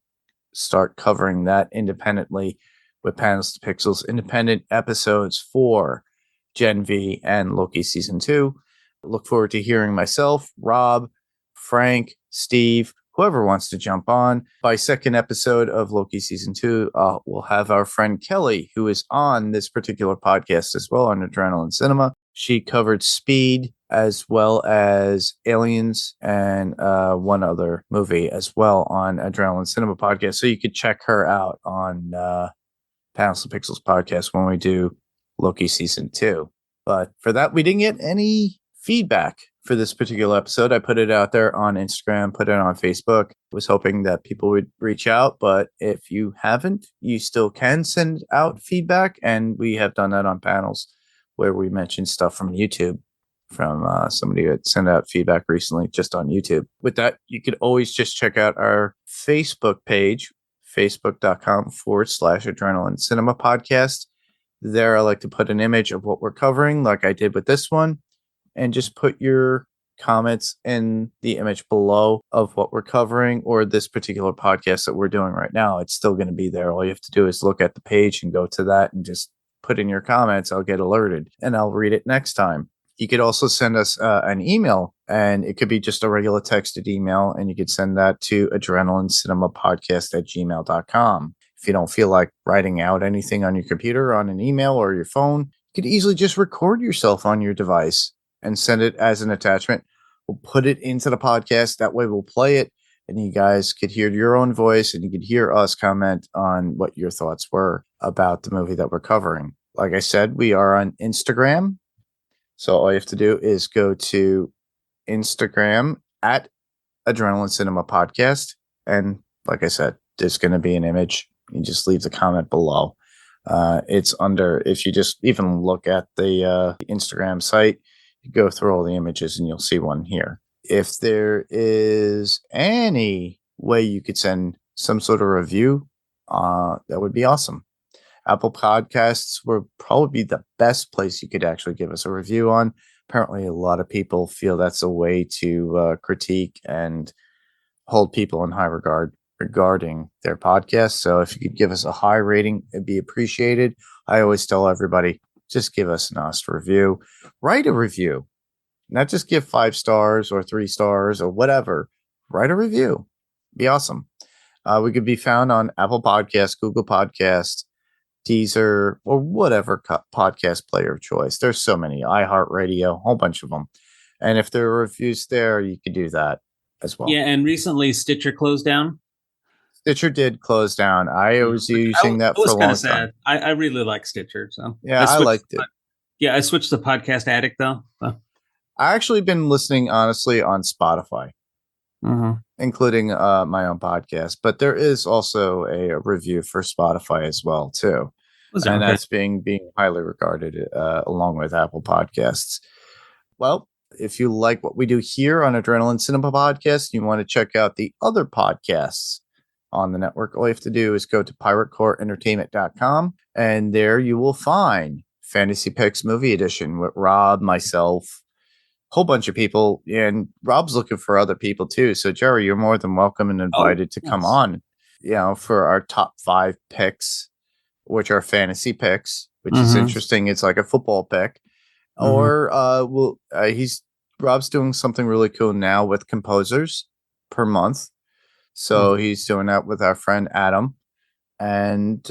start covering that independently with Panels to Pixels independent episodes for Gen V and Loki season 2. Look forward to hearing myself, Rob, Frank, Steve, whoever wants to jump on. By second episode of Loki season 2, we'll have our friend Kelly, who is on this particular podcast as well on Adrenaline Cinema. She covered Speed as well as Aliens and one other movie as well on Adrenaline Cinema podcast. So you could check her out on Panels to Pixels podcast when we do Loki season 2. But for that, we didn't get any feedback for this particular episode. I put it out there on Instagram, put it on Facebook. Was hoping that people would reach out, but if you haven't, you still can send out feedback, and we have done that on panels where we mentioned stuff from YouTube from somebody that sent out feedback recently just on YouTube. With that, you could always just check out our Facebook page, facebook.com/Adrenaline Cinema Podcast. There, I like to put an image of what we're covering, like I did with this one, and just put your comments in the image below of what we're covering or this particular podcast that we're doing right now. It's still going to be there. All you have to do is look at the page and go to that and just put in your comments. I'll get alerted and I'll read it next time. You could also send us an email, and it could be just a regular texted email, and you could send that to adrenalinecinema@gmail.com. If you don't feel like writing out anything on your computer, on an email, or your phone, you could easily just record yourself on your device and send it as an attachment. We'll put it into the podcast. That way we'll play it, and you guys could hear your own voice, and you could hear us comment on what your thoughts were about the movie that we're covering. Like I said, we are on Instagram. So all you have to do is go to Instagram at Adrenaline Cinema Podcast. And like I said, there's going to be an image. You just leave the comment below. It's under, if you just even look at the Instagram site, you go through all the images and you'll see one here. If there is any way you could send some sort of review, that would be awesome. Apple Podcasts would probably be the best place you could actually give us a review on. Apparently, a lot of people feel that's a way to critique and hold people in high regard regarding their podcast. So if you could give us a high rating, it'd be appreciated. I always tell everybody, just give us an honest review. Write a review. Not just give 5 stars or 3 stars or whatever. Write a review. Be awesome. We could be found on Apple Podcasts, Google Podcasts, Deezer, or whatever podcast player of choice. There's so many. iHeartRadio, a whole bunch of them. And if there are reviews there, you could do that as well. Yeah, and recently Stitcher closed down. Stitcher did close down. I was using that for a long time. I really like Stitcher. So yeah, I liked it. Yeah, I switched to Podcast Addict though. So. I actually been listening honestly on Spotify, including my own podcast. But there is also a review for Spotify as well too, and that's being highly regarded along with Apple Podcasts. Well, if you like what we do here on Adrenaline Cinema Podcast, you want to check out the other podcasts on the network, all you have to do is go to piratecoreentertainment.com, and there you will find Fantasy Picks Movie Edition with Rob, myself, a whole bunch of people, and Rob's looking for other people too. So Jerry, you're more than welcome and invited to come on, for our top 5 picks, which are fantasy picks, which is interesting. It's like a football pick. Or Rob's doing something really cool now with composers per month. So he's doing that with our friend Adam. And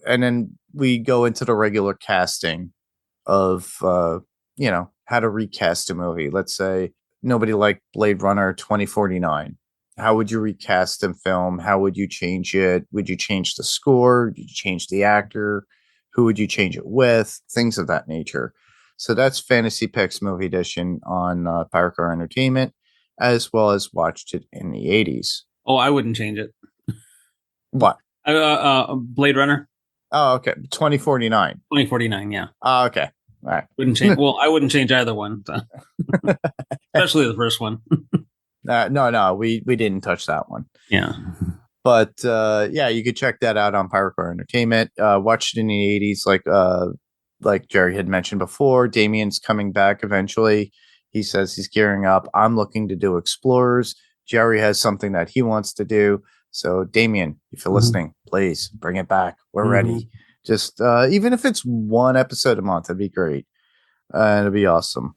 then we go into the regular casting of, how to recast a movie. Let's say nobody liked Blade Runner 2049. How would you recast a film? How would you change it? Would you change the score? Would you change the actor? Who would you change it with? Things of that nature. So that's Fantasy Picks Movie Edition on Pirate Car Entertainment, as well as watched it in the 80s. Oh, I wouldn't change it. What? Blade Runner Oh, okay. 2049. 2049. Yeah, Oh, okay. All right. wouldn't change. Well, I wouldn't change either one, so. Especially the first one. No, we didn't touch that one. Yeah. But you could check that out on Pirate Car Entertainment. Watched it in the 80s, like Jerry had mentioned before. Damien's coming back eventually. He says he's gearing up. I'm looking to do Explorers. Jerry has something that he wants to do. So, Damien, if you're listening, please bring it back. We're ready. Just even if it's one episode a month, that'd be great. It'd be awesome.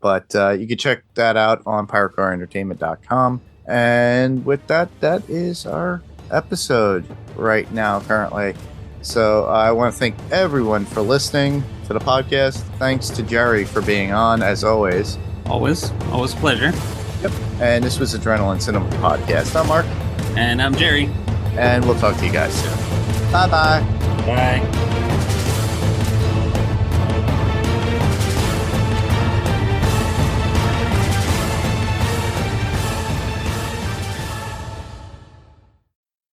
But you can check that out on piratecarentertainment.com. And with that, that is our episode right now, currently. So I want to thank everyone for listening to the podcast. Thanks to Jerry for being on, as always. Always a pleasure. Yep. And this was Adrenaline Cinema Podcast. I'm Mark. And I'm Jerry. And we'll talk to you guys soon. Bye-bye. Bye.